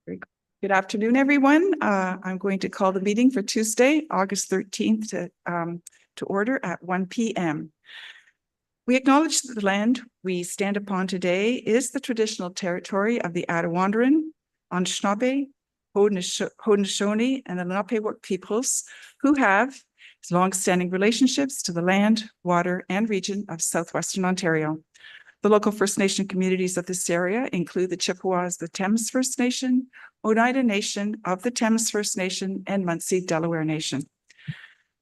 Very good. Good afternoon, everyone. I'm going to call the meeting for Tuesday, August 13th to order at 1 p.m. We acknowledge that the land we stand upon today is the traditional territory of the Attawandaron, Anishinaabe, Haudenosaunee, and the Lenape peoples who have long-standing relationships to the land, water, and region of southwestern Ontario. The local First Nation communities of this area include the Chippewas, the Thames First Nation, Oneida Nation of the Thames First Nation, and Munsee Delaware Nation.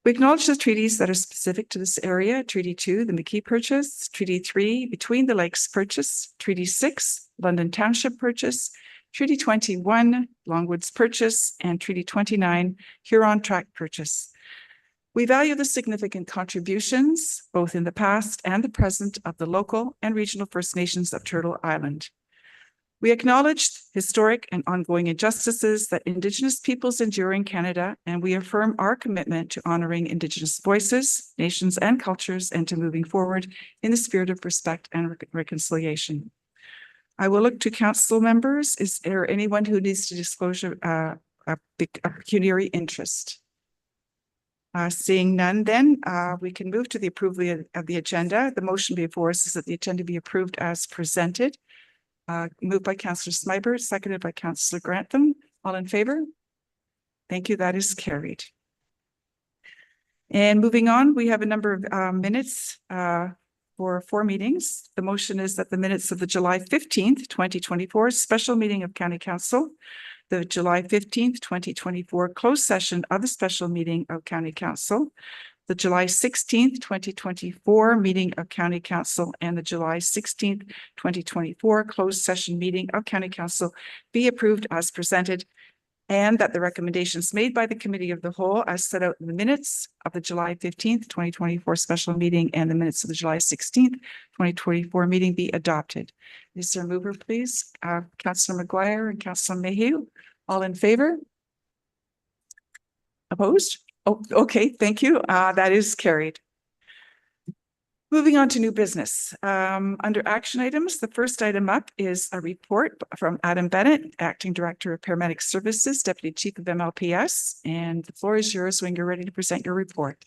We acknowledge the treaties that are specific to this area: Treaty 2, the McKee Purchase; Treaty 3, Between the Lakes Purchase; Treaty 6, London Township Purchase; Treaty 21, Longwoods Purchase; and Treaty 29, Huron Tract Purchase. We value the significant contributions, both in the past and the present, of the local and regional First Nations of Turtle Island. We acknowledge historic and ongoing injustices that Indigenous peoples endure in Canada, and we affirm our commitment to honoring Indigenous voices, nations, and cultures, and to moving forward in the spirit of respect and reconciliation. I will look to council members. Is there anyone who needs to disclose a pecuniary interest? Seeing none, then we can move to the approval of the agenda. The motion before us is that the agenda be approved as presented. Moved by Councillor Smyber, seconded by Councillor Grantham. All in favor? Thank you. That is carried. And moving on, we have a number of minutes for 4 meetings. The motion is that the minutes of the July 15th, 2024 special meeting of County Council, the July 15th, 2024 closed session of the special meeting of County Council, the July 16th, 2024 meeting of County Council, and the July 16th, 2024 closed session meeting of County Council be approved as presented, and that the recommendations made by the Committee of the Whole as set out in the minutes of the July 15th, 2024 special meeting and the minutes of the July 16th, 2024 meeting be adopted. Is there a mover, please? Councillor McGuire and Councillor Mayhew. All in favor? Opposed? Oh, okay, thank you. That is carried. Moving on to new business. Under action items, the first item up is a report from Adam Bennett, Acting Director of Paramedic Services, Deputy Chief of MLPS, and the floor is yours when you're ready to present your report.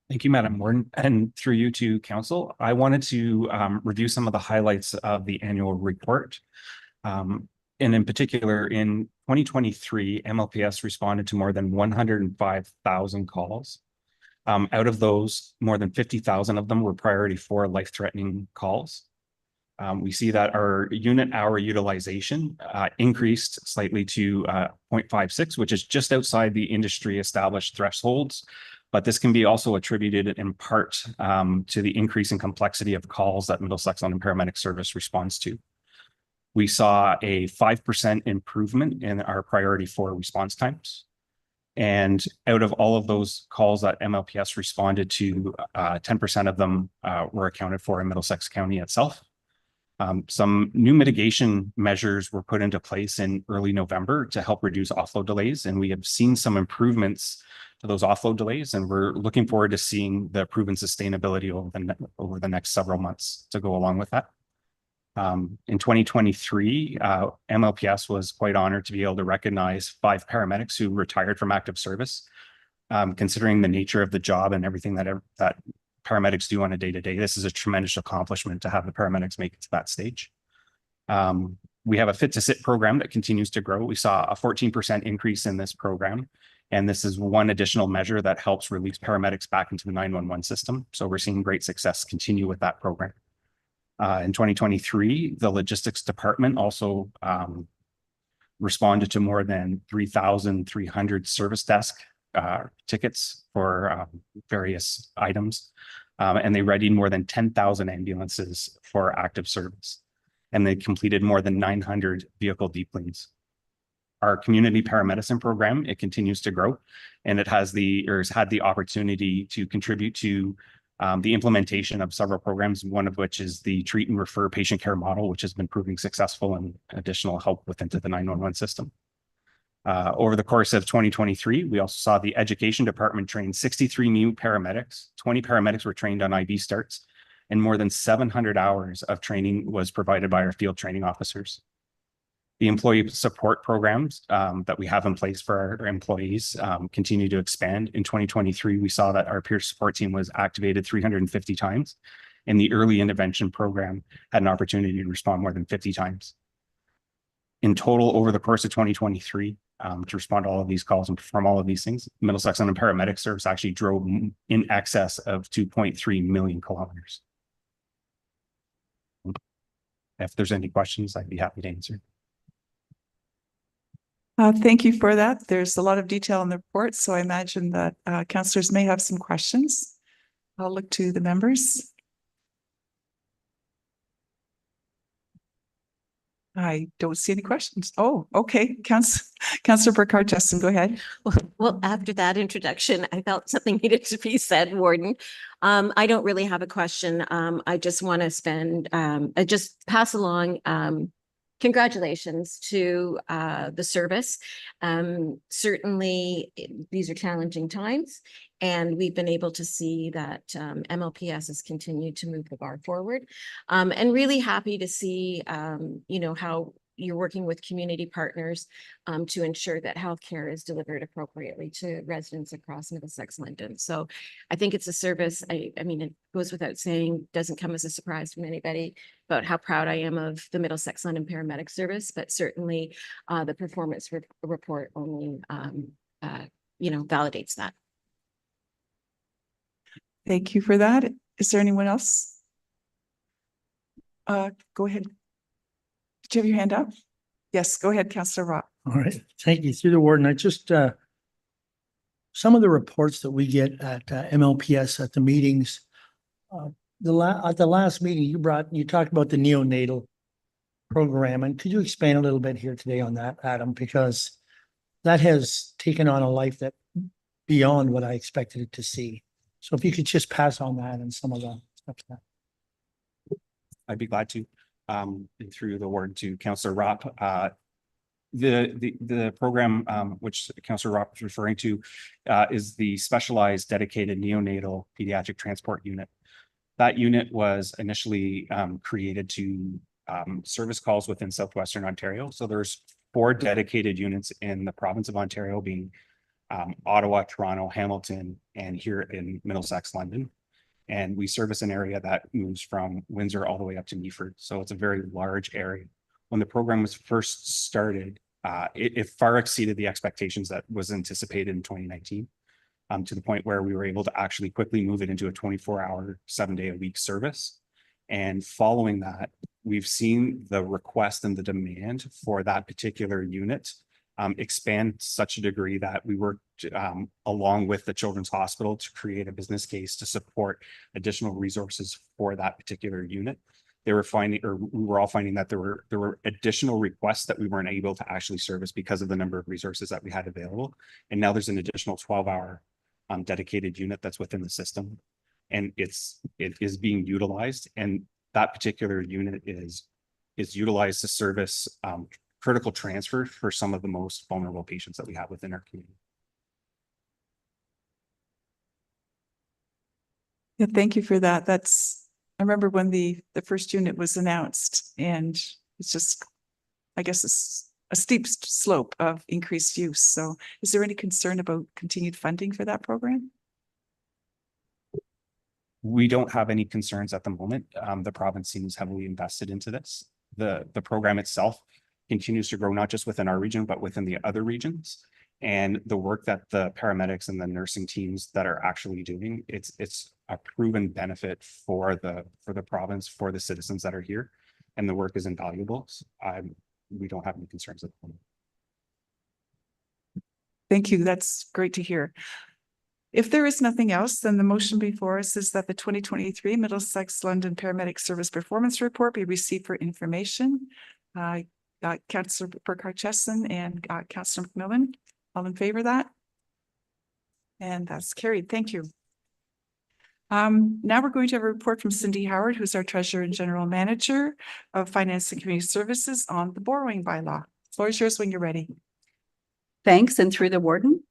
Thank you, Madam Warden, and through you to Council. I wanted to review some of the highlights of the annual report. And in particular, in 2023, MLPS responded to more than 105,000 calls. Out of those, more than 50,000 of them were priority 4 life-threatening calls. We see that our unit hour utilization increased slightly to 0.56, which is just outside the industry established thresholds. But this can be also attributed in part to the increase in complexity of calls that Middlesex London Paramedic Service responds to. We saw a 5% improvement in our priority 4 response times. And out of all of those calls that MLPS responded to, 10% of them were accounted for in Middlesex County itself. Some new mitigation measures were put into place in early November to help reduce offload delays. And we have seen some improvements to those offload delays. And we're looking forward to seeing the proven sustainability over the next several months to go along with that. In 2023, MLPS was quite honored to be able to recognize 5 paramedics who retired from active service. Considering the nature of the job and everything that paramedics do on a day-to-day, this is a tremendous accomplishment to have the paramedics make it to that stage. We have a Fit to Sit program that continues to grow. We saw a 14% increase in this program, and this is one additional measure that helps release paramedics back into the 911 system. So we're seeing great success continue with that program. In 2023, the logistics department also responded to more than 3,300 service desk tickets for various items. And they readied more than 10,000 ambulances for active service. And they completed more than 900 vehicle deep cleans. Our community paramedicine program, it continues to grow, and it has had the opportunity to contribute to the implementation of several programs, one of which is the treat and refer patient care model, which has been proving successful and additional help within the 911 system. Over the course of 2023, we also saw the education department train 63 new paramedics. 20 paramedics were trained on IV starts, and more than 700 hours of training was provided by our field training officers. The employee support programs that we have in place for our employees continue to expand. In 2023, we saw that our peer support team was activated 350 times, and the early intervention program had an opportunity to respond more than 50 times. In total, over the course of 2023, to respond to all of these calls and perform all of these things, Middlesex London Paramedic Service actually drove in excess of 2.3 million kilometers. If there's any questions, I'd be happy to answer. Thank you for that. There's a lot of detail in the report, so I imagine that councillors may have some questions. I'll look to the members. I don't see any questions. Oh, okay. Councillor Burkhart-Justin, go ahead. Well, after that introduction, I felt something needed to be said, Warden. I don't really have a question. I just want to just pass along congratulations to the service. Certainly, these are challenging times, and we've been able to see that MLPS has continued to move the bar forward. And really happy to see, how you're working with community partners to ensure that healthcare is delivered appropriately to residents across Middlesex London. So I think it's a service, I mean, it goes without saying, doesn't come as a surprise from anybody about how proud I am of the Middlesex London Paramedic Service, but certainly the performance report only, validates that. Thank you for that. Is there anyone else? Go ahead. Did you have your hand up? Yes, go ahead, Councillor Rock. All right, thank you. Through the Warden, I just, some of the reports that we get at MLPS at the meetings, at the last meeting you talked about the neonatal program, and could you expand a little bit here today on that, Adam, because that has taken on a life that beyond what I expected it to see. So if you could just pass on that and some of the stuff. I'd be glad to. Through the word to Councillor Ropp, the program which Councillor Ropp was referring to is the specialized dedicated neonatal pediatric transport unit. That unit was initially created to service calls within Southwestern Ontario. So there's 4 dedicated units in the province of Ontario, being Ottawa, Toronto, Hamilton, and here in Middlesex, London. And we service an area that moves from Windsor all the way up to Meaford. So it's a very large area. When the program was first started, it far exceeded the expectations that was anticipated in 2019, to the point where we were able to actually quickly move it into a 24-hour, 7-day-a-week service. And following that, we've seen the request and the demand for that particular unit expand to such a degree that we worked along with the Children's Hospital to create a business case to support additional resources for that particular unit. We were all finding that there were additional requests that we weren't able to actually service because of the number of resources that we had available. And now there's an additional 12-hour dedicated unit that's within the system, and it is being utilized. And that particular unit is utilized to service critical transfer for some of the most vulnerable patients that we have within our community. Yeah, thank you for that. I remember when the first unit was announced, and it's just, I guess it's a steep slope of increased use. So is there any concern about continued funding for that program? We don't have any concerns at the moment. The province seems heavily invested into this. The program itself continues to grow, not just within our region, but within the other regions. And the work that the paramedics and the nursing teams that are actually doing, it's a proven benefit for the province, for the citizens that are here, and the work is invaluable. So, we don't have any concerns at the moment. Thank you. That's great to hear. If there is nothing else, then the motion before us is that the 2023 Middlesex London Paramedic Service Performance Report be received for information. Councillor Burkhart-Justin and Councillor McMillan, all in favor of that? And that's carried. Thank you. Now we're going to have a report from Cindy Howard, who's our Treasurer and General Manager of Finance and Community Services on the borrowing bylaw. The floor is yours when you're ready. Thanks, and through the Warden.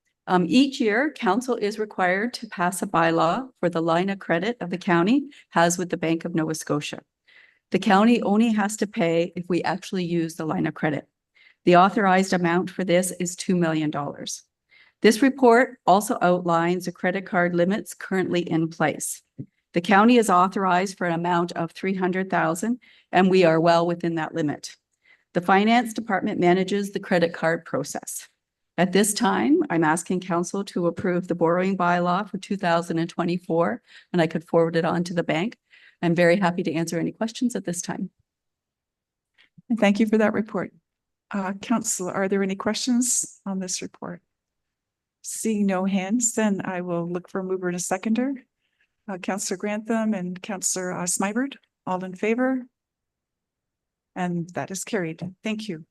Each year, Council is required to pass a bylaw for the line of credit of the county has with the Bank of Nova Scotia. The county only has to pay if we actually use the line of credit. The authorized amount for this is $2 million. This report also outlines the credit card limits currently in place. The county is authorized for an amount of $300,000, and we are well within that limit. The finance department manages the credit card process. At this time, I'm asking council to approve the borrowing bylaw for 2024, and I could forward it on to the bank. I'm very happy to answer any questions at this time. And thank you for that report. Council, are there any questions on this report? Seeing no hands, then I will look for a mover and a seconder. Councillor Grantham and Councillor Smybert, all in favor? And that is carried. Thank you.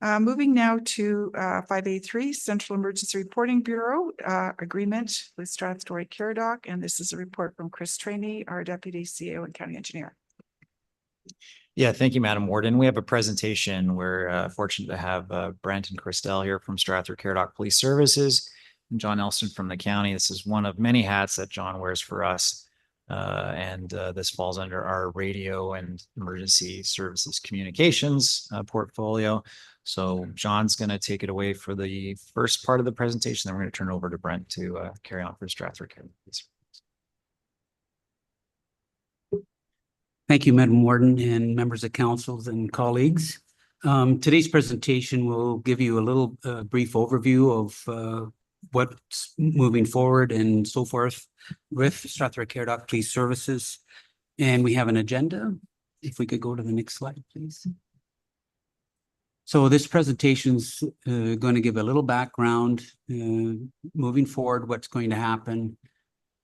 Moving now to 5A3, Central Emergency Reporting Bureau agreement with Strathroy Caradoc. And this is a report from Chris Trainee, our Deputy CEO and County Engineer. Yeah, thank you, Madam Warden. We have a presentation. We're fortunate to have Brent and Christelle here from Strathroy Caradoc Police Services and John Nelson from the county. This is one of many hats that John wears for us. This falls under our radio and emergency services communications portfolio. So John's going to take it away for the first part of the presentation. Then we're going to turn it over to Brent to carry on for Strathroy Caradoc. Thank you, Madam Warden and members of councils and colleagues. Today's presentation will give you a little brief overview of what's moving forward and so forth with Strathroy Caradoc Police Services. And we have an agenda. If we could go to the next slide, please. So this presentation's going to give a little background, moving forward, what's going to happen,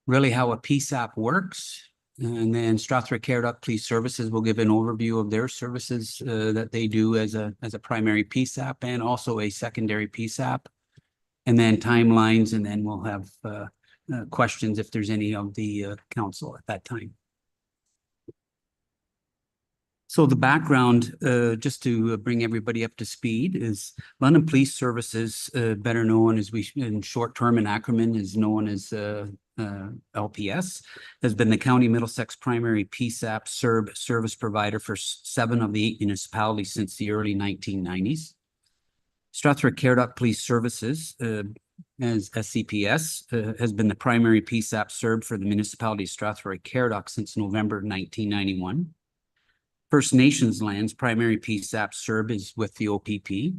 really how a PSAP works. And then Strathroy Caradoc Police Services will give an overview of their services that they do as a primary PSAP and also a secondary PSAP. And then timelines, and then we'll have questions if there's any of the council at that time. So the background, just to bring everybody up to speed, is London Police Services, better known as in short term in acronym is known as LPS, has been the County Middlesex primary PSAP SERB service provider for 7 of the 8 municipalities since the early 1990s. Strathroy Caradoc Police Services, as SCPS, has been the primary PSAP SERB for the municipality of Strathroy Caradoc since November 1991. First Nations lands primary PSAP SERB is with the OPP.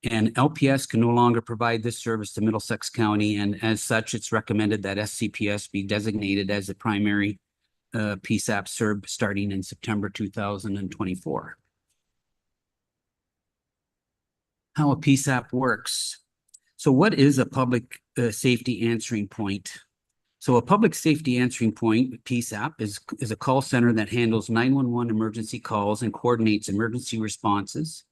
And LPS can no longer provide this service to Middlesex County, and as such, it's recommended that SCPS be designated as a primary PSAP SERB starting in September 2024. How a PSAP works. So what is a public safety answering point? So a public safety answering point, PSAP, is a call center that handles 911 emergency calls and coordinates emergency responses.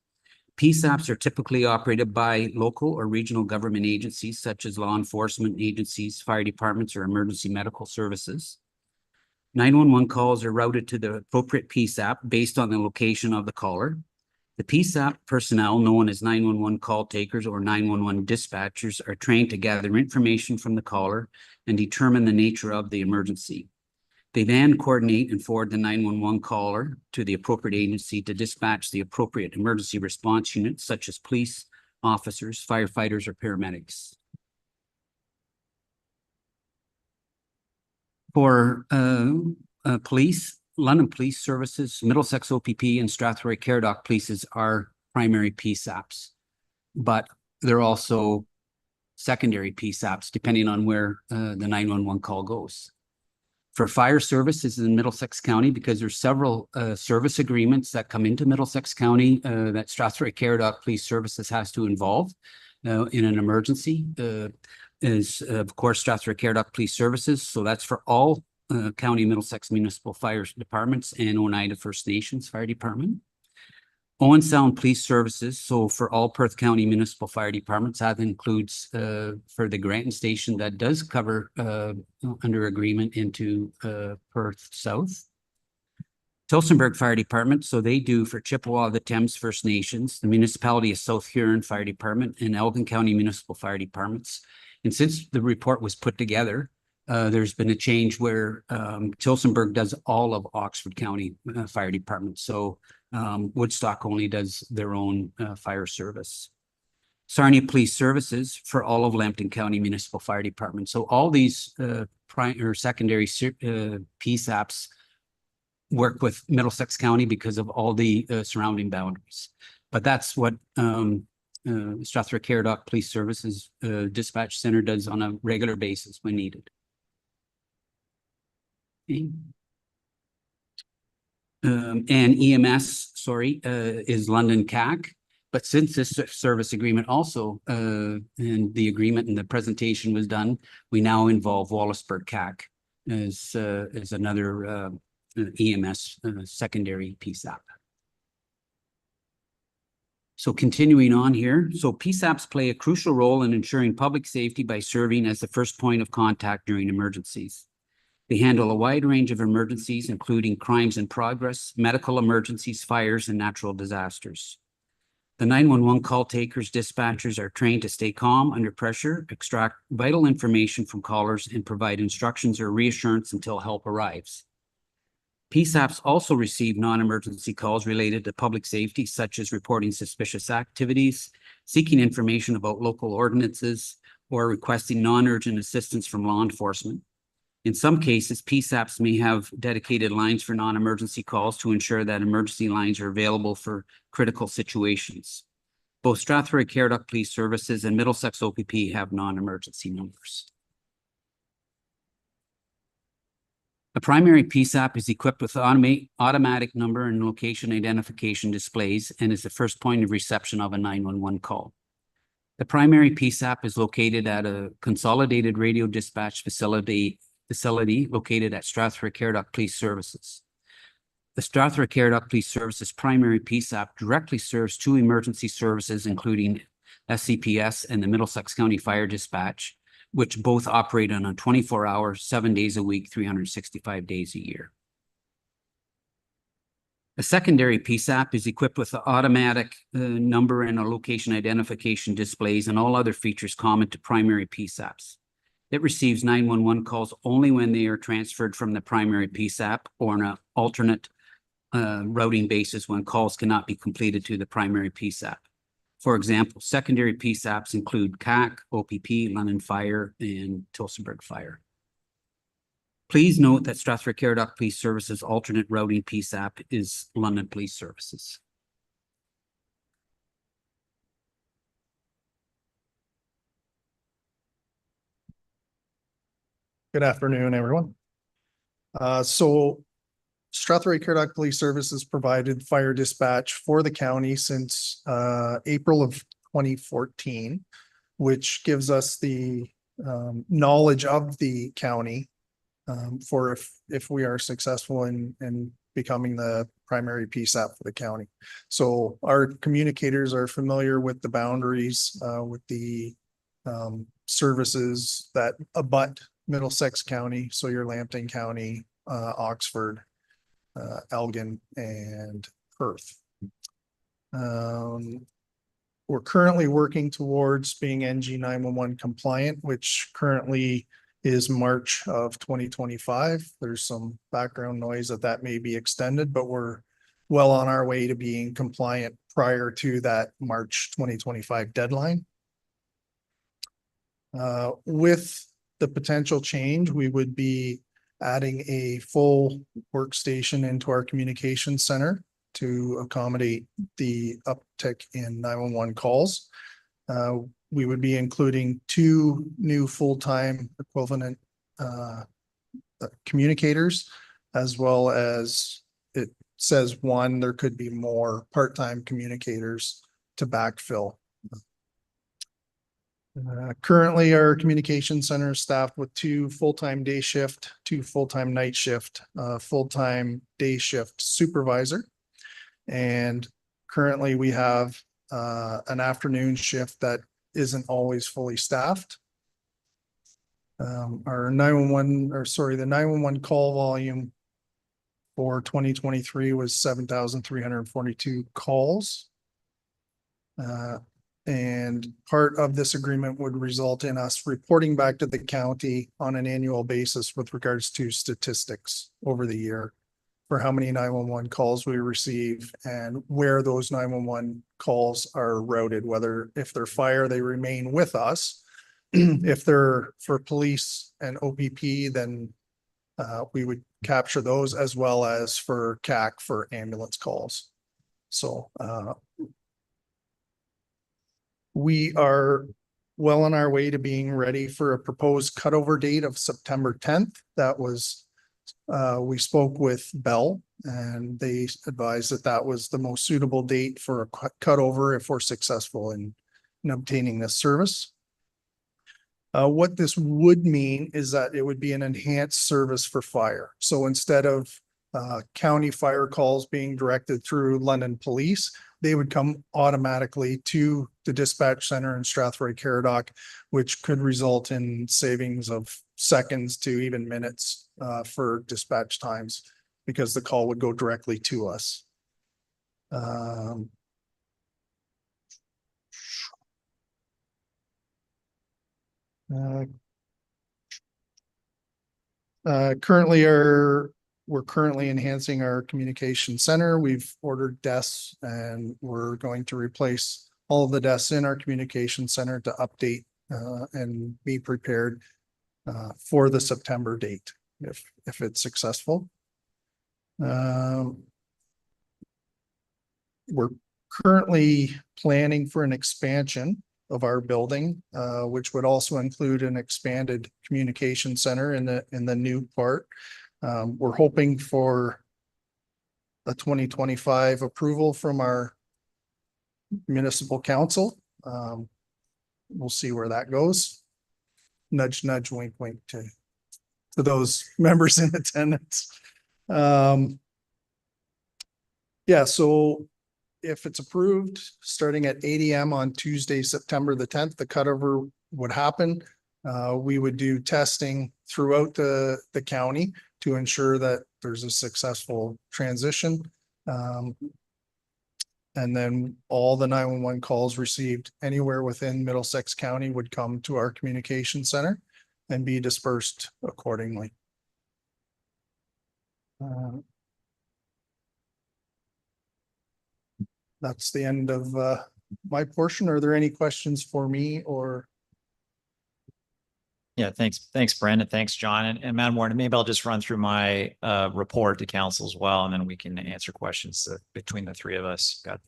PSAPs are typically operated by local or regional government agencies such as law enforcement agencies, fire departments, or emergency medical services. 911 calls are routed to the appropriate PSAP based on the location of the caller. The PSAP personnel, known as 911 call takers or 911 dispatchers, are trained to gather information from the caller and determine the nature of the emergency. They then coordinate and forward the 911 caller to the appropriate agency to dispatch the appropriate emergency response units, such as police, officers, firefighters, or paramedics. For police, London Police Services, Middlesex OPP, and Strathroy Caradoc Polices are primary PSAPs, but they're also secondary PSAPs depending on where the 911 call goes. For fire services in Middlesex County, because there's several service agreements that come into Middlesex County that Strathroy Caradoc Police Services has to involve in an emergency, is of course Strathroy Caradoc Police Services. So that's for all County Middlesex Municipal Fire Departments and Oneida First Nations Fire Department. Owen Sound Police Services, so for all Perth County Municipal Fire Departments, that includes for the Granton Station that does cover under agreement into Perth South. Tillsonburg Fire Department, so they do for Chippewa, the Thames First Nations, the Municipality of South Huron Fire Department, and Elgin County Municipal Fire Departments. And since the report was put together, there's been a change where Tillsonburg does all of Oxford County Fire Department. So Woodstock only does their own fire service. Sarnia Police Services for all of Lambton County Municipal Fire Department. So all these secondary PSAPs work with Middlesex County because of all the surrounding boundaries. But that's what Strathroy Caradoc Police Services Dispatch Center does on a regular basis when needed. Okay. And EMS, is London CAC. But since this service agreement also, and the agreement and the presentation was done, we now involve Wallaceburg CAC as another EMS secondary PSAP. So continuing on here, so PSAPs play a crucial role in ensuring public safety by serving as the first point of contact during emergencies. They handle a wide range of emergencies, including crimes in progress, medical emergencies, fires, and natural disasters. The 911 call takers, dispatchers are trained to stay calm under pressure, extract vital information from callers, and provide instructions or reassurance until help arrives. PSAPs also receive non-emergency calls related to public safety, such as reporting suspicious activities, seeking information about local ordinances, or requesting non-urgent assistance from law enforcement. In some cases, PSAPs may have dedicated lines for non-emergency calls to ensure that emergency lines are available for critical situations. Both Strathroy Caradoc Police Services and Middlesex OPP have non-emergency numbers. A primary PSAP is equipped with automatic number and location identification displays and is the first point of reception of a 911 call. The primary PSAP is located at a consolidated radio dispatch facility located at Strathroy Caradoc Police Services. The Strathroy Caradoc Police Services primary PSAP directly serves two emergency services, including SCPS and the Middlesex County Fire Dispatch, which both operate on a 24-hour, 7 days a week, 365 days a year. A secondary PSAP is equipped with the automatic number and a location identification displays and all other features common to primary PSAPs. It receives 911 calls only when they are transferred from the primary PSAP or on an alternate routing basis when calls cannot be completed to the primary PSAP. For example, secondary PSAPs include CAC, OPP, London Fire, and Tillsonburg Fire. Please note that Strathroy Caradoc Police Services alternate routing PSAP is London Police Services. Good afternoon, everyone. So Strathroy Caradoc Police Services provided fire dispatch for the county since April of 2014, which gives us the knowledge of the county for if we are successful in becoming the primary PSAP for the county. So our communicators are familiar with the boundaries with the services that abut Middlesex County, so your Lambton County, Oxford, Elgin, and Perth. We're currently working towards being NG 911 compliant, which currently is March of 2025. There's some background noise that may be extended, but we're well on our way to being compliant prior to that March 2025 deadline. With the potential change, we would be adding a full workstation into our communication center to accommodate the uptick in 911 calls. We would be including 2 new full-time equivalent communicators, as well as it says 1, there could be more part-time communicators to backfill. Currently, our communication center is staffed with 2 full-time day shift, 2 full-time night shift, full-time day shift supervisor. And currently we have an afternoon shift that isn't always fully staffed. The 911 call volume for 2023 was 7,342 calls. And part of this agreement would result in us reporting back to the county on an annual basis with regards to statistics over the year for how many 911 calls we receive and where those 911 calls are routed, whether if they're fire, they remain with us. If they're for police and OPP, then we would capture those, as well as for CAC for ambulance calls. So we are well on our way to being ready for a proposed cutover date of September 10th. That was, we spoke with Bell and they advised that that was the most suitable date for a cutover if we're successful in obtaining this service. What this would mean is that it would be an enhanced service for fire. So instead of county fire calls being directed through London Police, they would come automatically to the dispatch center in Strathroy-Caradoc, which could result in savings of seconds to even minutes for dispatch times, because the call would go directly to us. We're currently enhancing our communication center. We've ordered desks and we're going to replace all of the desks in our communication center to update and be prepared for the September date if it's successful. We're currently planning for an expansion of our building, which would also include an expanded communication center in the new part. We're hoping for a 2025 approval from our municipal council. We'll see where that goes. Nudge, nudge, wink, wink to those members in attendance. Yeah, so if it's approved, starting at 8 AM on Tuesday, September the 10th, the cutover would happen. We would do testing throughout the county to ensure that there's a successful transition. And then all the 911 calls received anywhere within Middlesex County would come to our communication center and be dispersed accordingly. That's the end of my portion. Are there any questions for me or? Yeah, thanks, Brandon. Thanks, John. And Madam Warden, maybe I'll just run through my report to council as well, and then we can answer questions between the three of us. Got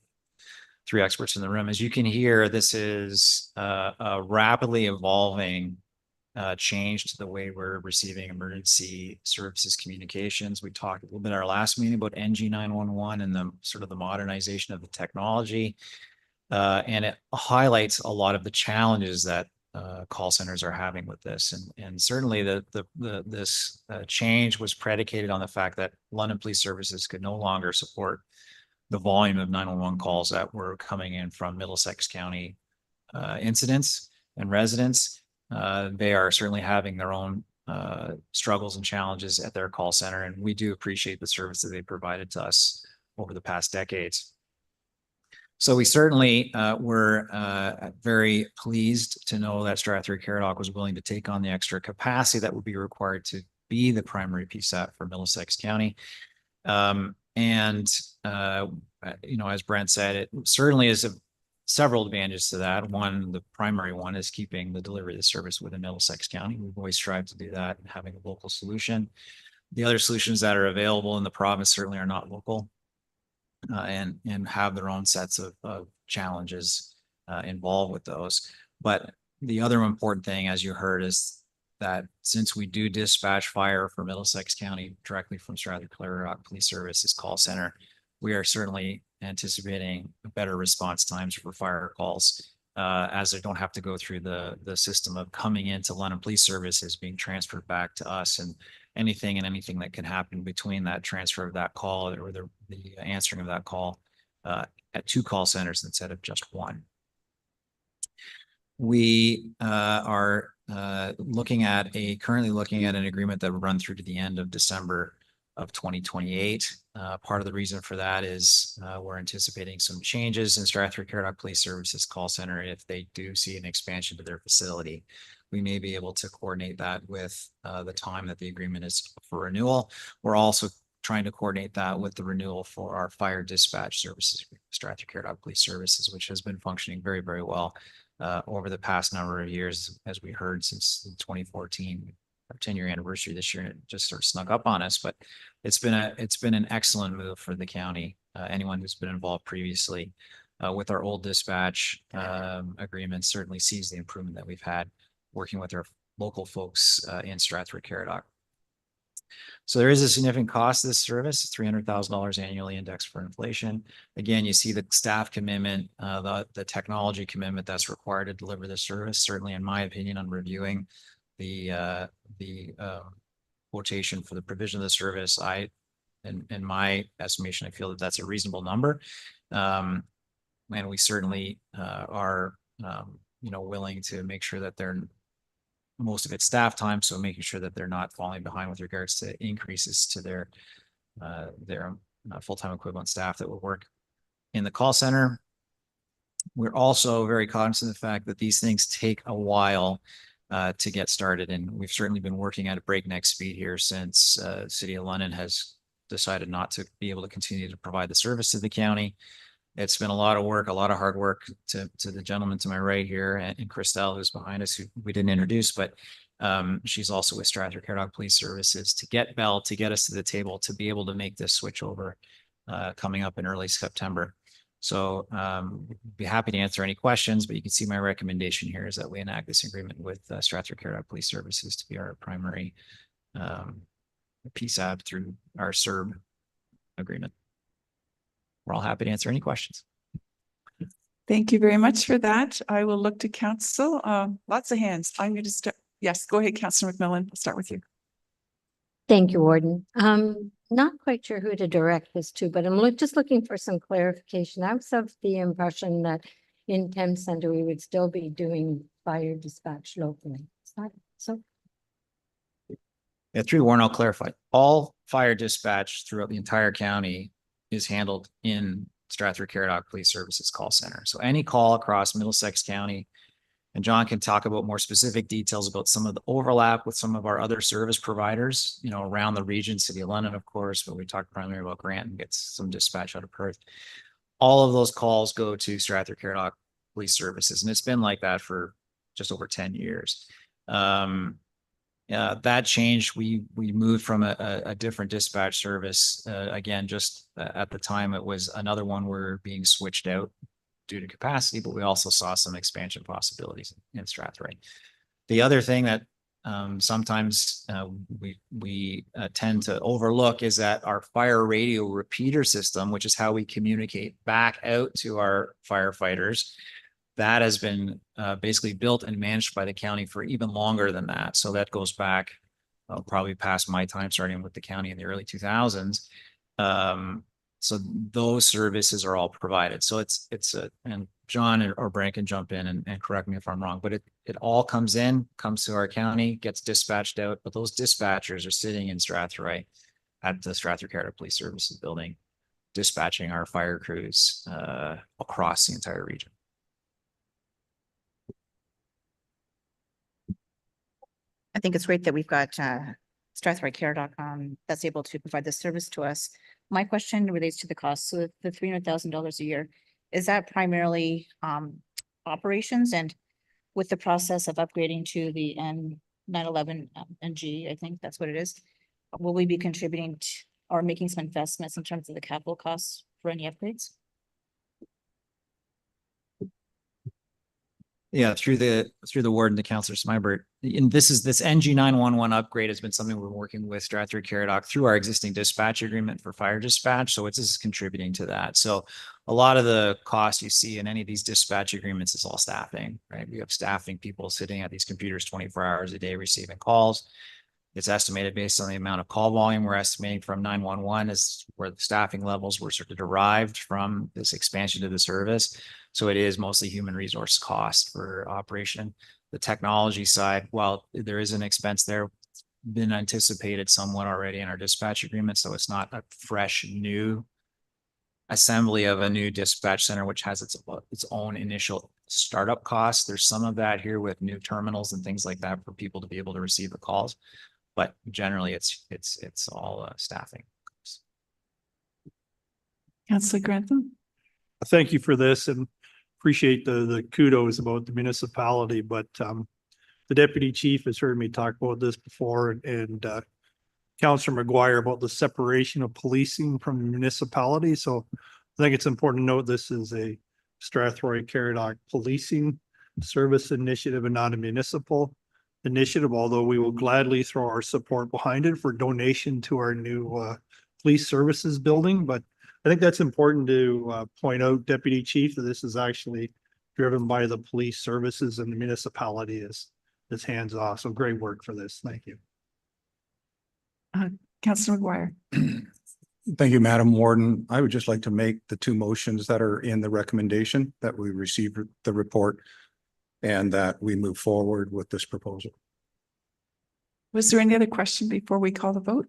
three experts in the room. As you can hear, this is a rapidly evolving change to the way we're receiving emergency services communications. We talked a little bit at our last meeting about NG 911 and the sort of the modernization of the technology. And it highlights a lot of the challenges that call centers are having with this. And certainly this change was predicated on the fact that London Police Services could no longer support the volume of 911 calls that were coming in from Middlesex County incidents and residents. They are certainly having their own struggles and challenges at their call center, and we do appreciate the service that they provided to us over the past decades. So we certainly were very pleased to know that Strathroy-Caradoc was willing to take on the extra capacity that would be required to be the primary PSAP for Middlesex County. You know, as Brent said, it certainly is several advantages to that. One, the primary one is keeping the delivery of the service within Middlesex County. We've always strived to do that and having a local solution. The other solutions that are available in the province certainly are not local and have their own sets of challenges involved with those. But the other important thing, as you heard, is that since we do dispatch fire for Middlesex County directly from Strathroy-Caradoc Police Services call center, we are certainly anticipating better response times for fire calls as they don't have to go through the system of coming into London Police Services, being transferred back to us, and anything that can happen between that transfer of that call or the answering of that call at two call centers instead of just one. We are currently looking at an agreement that will run through to the end of December of 2028. Part of the reason for that is we're anticipating some changes in Strathroy-Caradoc Police Services call center. If they do see an expansion to their facility, we may be able to coordinate that with the time that the agreement is for renewal. We're also trying to coordinate that with the renewal for our fire dispatch services, Strathclyde Caredoc Police Services, which has been functioning very, very well over the past number of years, as we heard since 2014, our 10-year anniversary this year, and it just sort of snuck up on us. But it's been an excellent move for the county. Anyone who's been involved previously with our old dispatch agreement certainly sees the improvement that we've had working with our local folks in Strathclyde Caredoc. So there is a significant cost to this service, $300,000 annually indexed for inflation. Again, you see the staff commitment, the technology commitment that's required to deliver this service. Certainly, in my opinion, on reviewing the quotation for the provision of the service, in my estimation, I feel that that's a reasonable number. And we certainly are, willing to make sure that they're most of it's staff time, so making sure that they're not falling behind with regards to increases to their full-time equivalent staff that will work in the call center. We're also very cognizant of the fact that these things take a while to get started, and we've certainly been working at a breakneck speed here since City of London has decided not to be able to continue to provide the service to the county. It's been a lot of work, a lot of hard work to the gentleman to my right here and Christelle, who's behind us, who we didn't introduce, but she's also with Strathclyde Caredoc Police Services to get Bell, to get us to the table, to be able to make this switch over coming up in early September. So be happy to answer any questions, but you can see my recommendation here is that we enact this agreement with Strathclyde Caredoc Police Services to be our primary PSAB through our SERB agreement. We're all happy to answer any questions. Thank you very much for that. I will look to council. Lots of hands. I'm going to start. Yes, go ahead, Councillor McMillan. I'll start with you. Thank you, Warden. Not quite sure who to direct this to, but I'm just looking for some clarification. I was of the impression that in Thames Centre, we would still be doing fire dispatch locally. Is that so? Yeah, through Warren, I'll clarify. All fire dispatch throughout the entire county is handled in Strathclyde Caredoc Police Services call center. So any call across Middlesex County, and John can talk about more specific details about some of the overlap with some of our other service providers, around the region, City of London, of course, but we talked primarily about Grant and gets some dispatch out of Perth. All of those calls go to Strathclyde Caredoc Police Services, and it's been like that for just over 10 years. That changed. We moved from a different dispatch service. Again, just at the time, it was another one we're being switched out due to capacity, but we also saw some expansion possibilities in Strathclyde. The other thing that sometimes we tend to overlook is that our fire radio repeater system, which is how we communicate back out to our firefighters, that has been basically built and managed by the county for even longer than that. So that goes back probably past my time, starting with the county in the early 2000s. So those services are all provided. So and John or Brent can jump in and correct me if I'm wrong, but it all comes to our county, gets dispatched out, but those dispatchers are sitting in Strathclyde at the Strathclyde Caredoc Police Services building, dispatching our fire crews across the entire region. I think it's great that we've got Strathclyde Caredoc that's able to provide this service to us. My question relates to the cost. So the $300,000 a year, is that primarily operations? And with the process of upgrading to the N911 NG, I think that's what it is, will we be contributing to, or making some investments in terms of the capital costs for any upgrades? Yeah, through the warden to Councillor Smybert. And this NG911 upgrade has been something we're working with Strathclyde Caredoc through our existing dispatch agreement for fire dispatch. So this is contributing to that. So a lot of the cost you see in any of these dispatch agreements is all staffing, right? We have staffing people sitting at these computers 24 hours a day receiving calls. It's estimated based on the amount of call volume we're estimating from 911 is where the staffing levels were sort of derived from this expansion to the service. So it is mostly human resource cost for operation. The technology side, while there is an expense there, been anticipated somewhat already in our dispatch agreement. So it's not a fresh new assembly of a new dispatch center, which has its own initial startup costs. There's some of that here with new terminals and things like that for people to be able to receive the calls. But generally, it's all staffing. Councillor Grantham. Thank you for this and appreciate the kudos about the municipality, but the deputy chief has heard me talk about this before and Councillor McGuire about the separation of policing from the municipality. So I think it's important to note this is a Strathroy-Caradoc policing service initiative and not a municipal initiative, although we will gladly throw our support behind it for donation to our new police services building. But I think that's important to point out, Deputy Chief, that this is actually driven by the police services and the municipality is hands off. So great work for this. Thank you. Councillor McGuire. Thank you, Madam Warden. I would just like to make the two motions that are in the recommendation that we receive the report and that we move forward with this proposal. Was there any other question before we call the vote?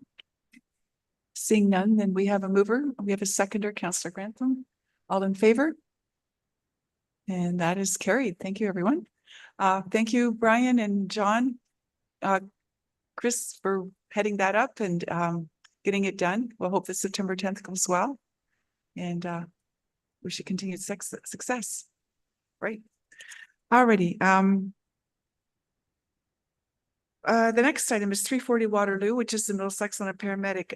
Seeing none, then we have a mover. We have a seconder, Councillor Grantham. All in favor? And that is carried. Thank you, everyone. Thank you, Brian and John. Chris, for heading that up and getting it done. We'll hope that September 10th goes well. And we should continue success. Right. Alrighty. The next item is 340 Waterloo, which is the Middlesex on a paramedic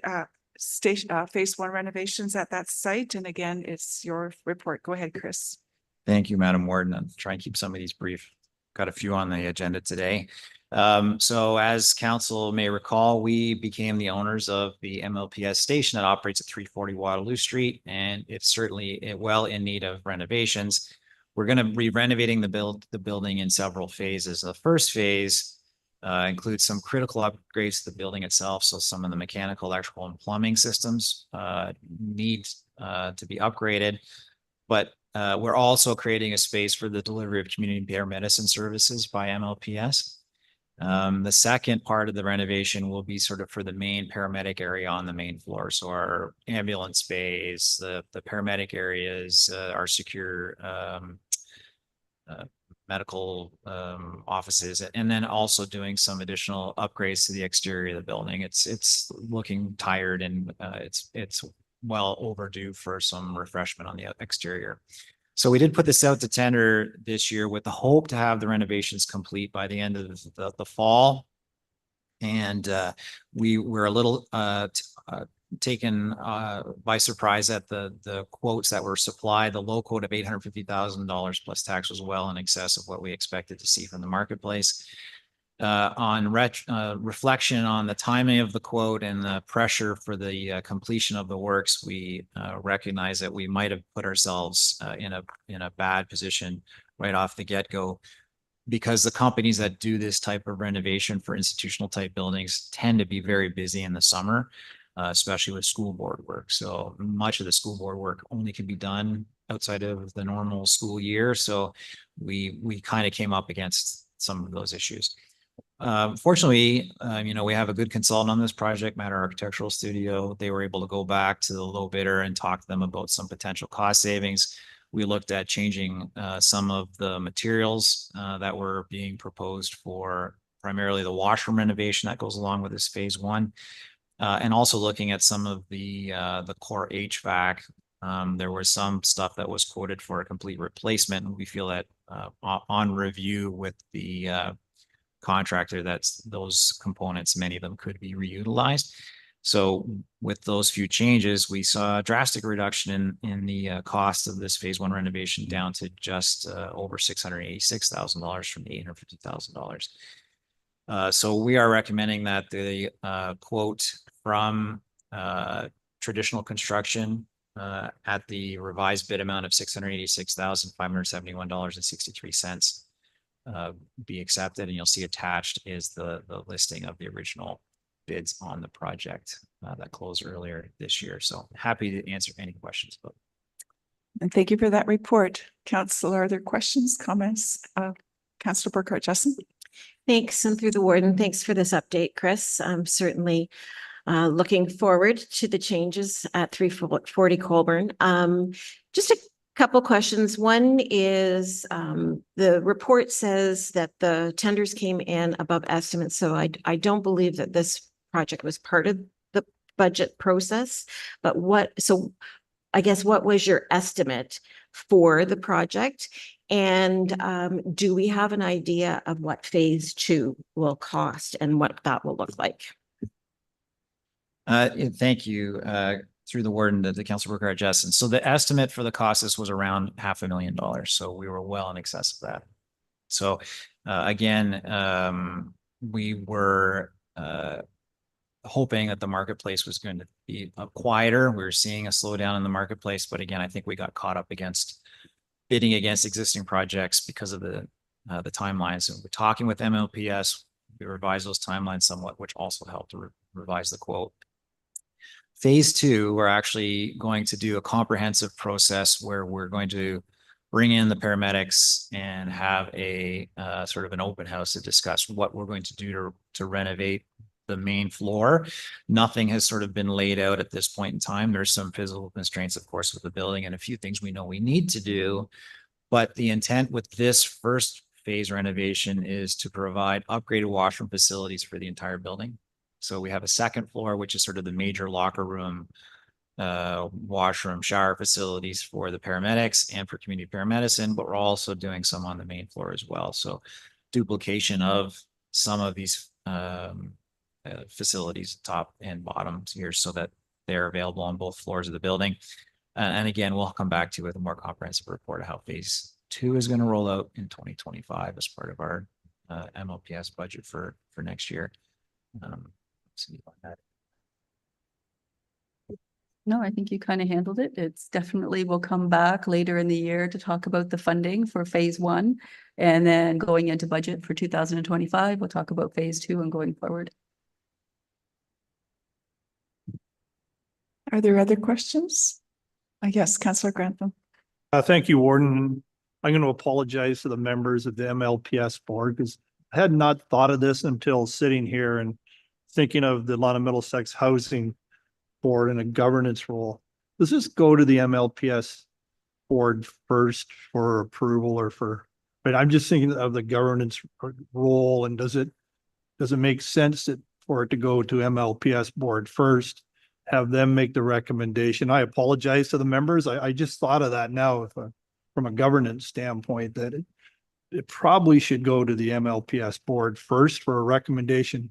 station phase 1 renovations at that site. And again, it's your report. Go ahead, Chris. Thank you, Madam Warden. I'll try and keep some of these brief. Got a few on the agenda today. So as council may recall, we became the owners of the MLPS station that operates at 340 Waterloo Street, and it's certainly well in need of renovations. We're going to be renovating the building in several phases. The first phase includes some critical upgrades to the building itself. So some of the mechanical, electrical, and plumbing systems need to be upgraded, but we're also creating a space for the delivery of community paramedicine services by MLPS. The second part of the renovation will be sort of for the main paramedic area on the main floor. So our ambulance bays, the paramedic areas, our secure medical offices, and then also doing some additional upgrades to the exterior of the building. It's looking tired and it's well overdue for some refreshment on the exterior. So we did put this out to tender this year with the hope to have the renovations complete by the end of the fall. And we were a little taken by surprise at the quotes that were supplied. The low quote of $850,000 plus tax was well in excess of what we expected to see from the marketplace. On reflection on the timing of the quote and the pressure for the completion of the works, we recognize that we might have put ourselves in a bad position right off the get-go, because the companies that do this type of renovation for institutional type buildings tend to be very busy in the summer, especially with school board work. So much of the school board work only can be done outside of the normal school year. So we kind of came up against some of those issues. Fortunately, we have a good consultant on this project, Matter Architectural Studio. They were able to go back to the low bidder and talk to them about some potential cost savings. We looked at changing some of the materials that were being proposed for primarily the washroom renovation that goes along with this phase 1, and also looking at some of the core HVAC. There was some stuff that was quoted for a complete replacement, and we feel that on review with the contractor, that's those components, many of them could be reutilized. So with those few changes, we saw a drastic reduction in the cost of this phase 1 renovation down to just over $686,000 from $850,000. So we are recommending that the quote from traditional construction at the revised bid amount of $686,571.63 be accepted, and you'll see attached is the listing of the original bids on the project that closed earlier this year. So happy to answer any questions. And thank you for that report. Councillor, are there questions, comments? Councillor Burkhart-Jessen. Thanks, and through the warden, thanks for this update, Chris. I'm certainly looking forward to the changes at 340 Colburn. Just a couple questions. One is the report says that the tenders came in above estimates. So I don't believe that this project was part of the budget process, but I guess, what was your estimate for the project? And do we have an idea of what phase 2 will cost and what that will look like? Thank you, through the warden, the council worker at Justin. So the estimate for the cost, this was around $500,000. So we were well in excess of that. So, again, we were, hoping that the marketplace was going to be quieter. We were seeing a slowdown in the marketplace, but again, I think we got caught up against bidding against existing projects because of the timelines. And we're talking with MLPS, we revised those timelines somewhat, which also helped to revise the quote. Phase 2, we're actually going to do a comprehensive process where we're going to bring in the paramedics and have a sort of an open house to discuss what we're going to do to renovate the main floor. Nothing has sort of been laid out at this point in time. There's some physical constraints, of course, with the building and a few things we know we need to do. But the intent with this first phase renovation is to provide upgraded washroom facilities for the entire building. So we have a second floor, which is sort of the major locker room, washroom, shower facilities for the paramedics and for community paramedicine, but we're also doing some on the main floor as well. So duplication of some of these facilities, top and bottom here, so that they're available on both floors of the building. And again, we'll come back to you with a more comprehensive report of how phase 2 is going to roll out in 2025 as part of our MLPS budget for next year. No, I think you kind of handled it. It's definitely, we'll come back later in the year to talk about the funding for phase 1. And then going into budget for 2025, we'll talk about phase 2 and going forward. Are there other questions? Yes, Councillor Grantham. Thank you, Warden. I'm going to apologize to the members of the MLPS board because I had not thought of this until sitting here and thinking of the Lana Middlesex Housing Board in a governance role. Does this go to the MLPS board first for approval or for, but I'm just thinking of the governance role, and does it make sense for it to go to MLPS board first, have them make the recommendation? I apologize to the members. I just thought of that now from a governance standpoint, that it probably should go to the MLPS board first for a recommendation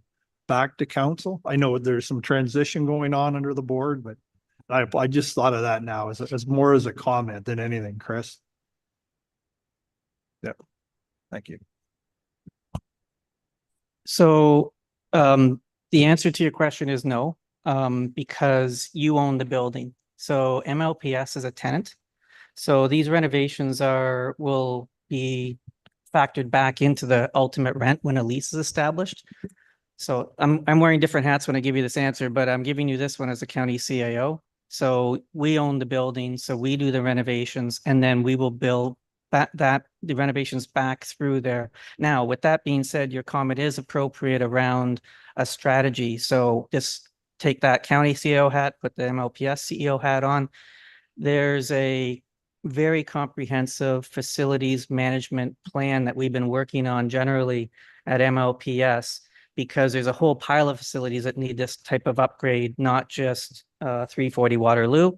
back to council. I know there's some transition going on under the board, but I just thought of that now as more as a comment than anything, Chris. Yeah, thank you. So the answer to your question is no, because you own the building. So MLPS is a tenant. So these renovations will be factored back into the ultimate rent when a lease is established. So I'm wearing different hats when I give you this answer, but I'm giving you this one as a county CAO. So we own the building, so we do the renovations, and then we will bill the renovations back through there. Now, with that being said, your comment is appropriate around a strategy. So just take that county CEO hat, put the MLPS CEO hat on. There's a very comprehensive facilities management plan that we've been working on generally at MLPS, because there's a whole pile of facilities that need this type of upgrade, not just 340 Waterloo.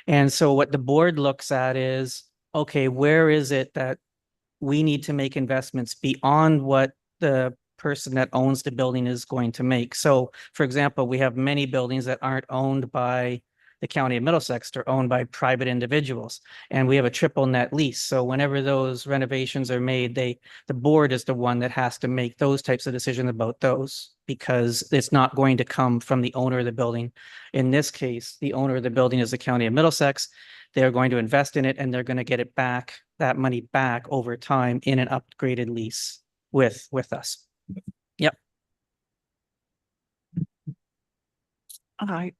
And so what the board looks at is, okay, where is it that we need to make investments beyond what the person that owns the building is going to make? So, for example, we have many buildings that aren't owned by the county of Middlesex, they're owned by private individuals, and we have a triple net lease. So whenever those renovations are made, the board is the one that has to make those types of decisions about those, because it's not going to come from the owner of the building. In this case, the owner of the building is the county of Middlesex. They're going to invest in it, and they're going to get it back, that money back over time in an upgraded lease with us. Yep. All right.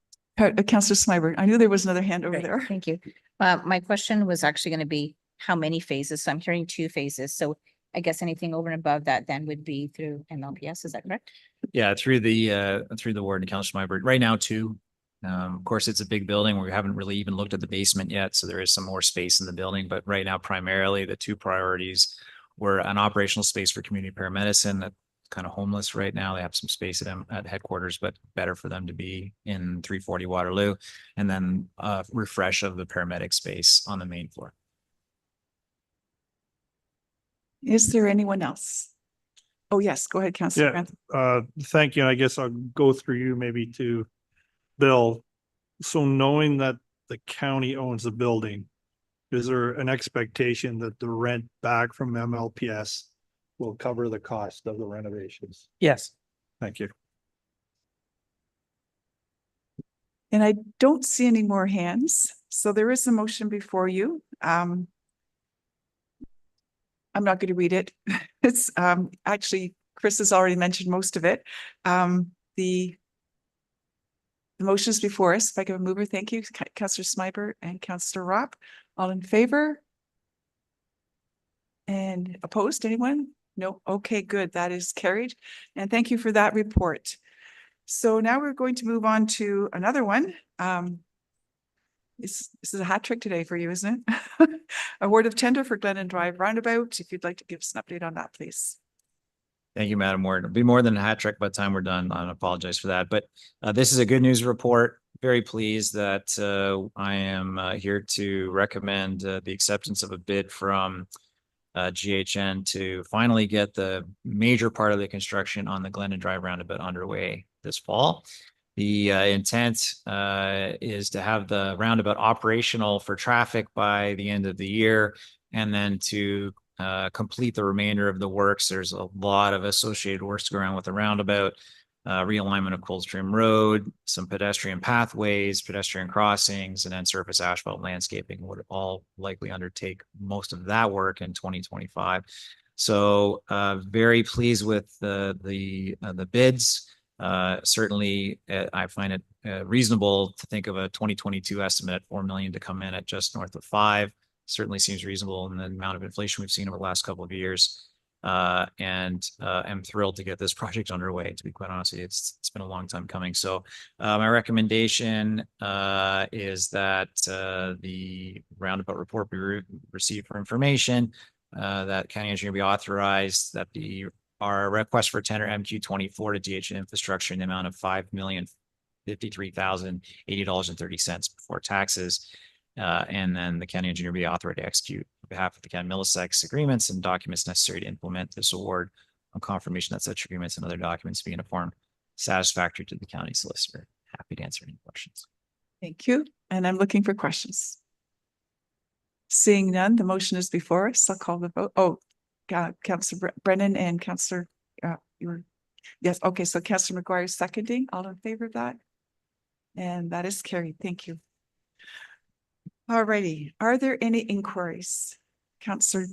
Councillor Smiber, I knew there was another hand over Great, there. thank you. My question was actually going to be how many phases? So I'm hearing 2 phases. So I guess anything over and above that then would be through MLPS. Is that correct? Yeah, through the ward and Councilor Smiber. Right now, 2. Of course, it's a big building where we haven't really even looked at the basement yet, so there is some more space in the building. But right now, primarily the 2 priorities were an operational space for community paramedicine that kind of homeless right now. They have some space at headquarters, but better for them to be in 340 Waterloo. And then refresh of the paramedic space on the main floor. Is there anyone else? Oh, yes, go ahead, Councillor. Yeah, Grantham. thank you. And I guess I'll go through you maybe to Bill. So knowing that the county owns the building, is there an expectation that the rent back from MLPS will cover the cost of the renovations? Yes. Thank you. And I don't see any more hands, so there is a motion before you. I'm not going to read it. It's actually, Chris has already mentioned most of it. The motion is before us. If I give a mover, thank you, Councillor Smyber and Councillor Ropp. All in favor? And opposed, anyone? No, okay, good, that is carried. And thank you for that report. So now we're going to move on to another one. This is a hat trick today for you, isn't it? Award of tender for Glennon Drive Roundabout. If you'd like to give us an update on that, please. Thank you, Madam Warden. It'll be more than a hat trick by the time we're done. I apologize for that, but this is a good news report. Very pleased that I am here to recommend the acceptance of a bid from GHN to finally get the major part of the construction on the Glennon Drive Roundabout underway this fall. The intent is to have the roundabout operational for traffic by the end of the year, and then to complete the remainder of the works. There's a lot of associated works to go around with the roundabout, realignment of Coldstream Road, some pedestrian pathways, pedestrian crossings, and then surface asphalt landscaping would all likely undertake most of that work in 2025. So very pleased with the bids. Certainly, I find it reasonable to think of a 2022 estimate at 4 million to come in at just north of 5. Certainly seems reasonable in the amount of inflation we've seen over the last couple of years. And I'm thrilled to get this project underway. To be quite honest, it's been a long time coming. So my recommendation is that the roundabout report be received for information, that county engineer be authorized, that our request for tender MQ24 to DH Infrastructure in the amount of $5,053,080.30 before taxes. And then the county engineer be authorized to execute on behalf of the county Middlesex agreements and documents necessary to implement this award on confirmation that such agreements and other documents be in a form satisfactory to the county solicitor. Happy to answer any questions. Thank you. And I'm looking for questions. Seeing none, the motion is before us. I'll call the vote. Oh, Councillor Brennan and Councillor, yes, okay, so Councillor McGuire is seconding. All in favor of that? And that is carried. Thank you. All righty. Are there any inquiries? Councillor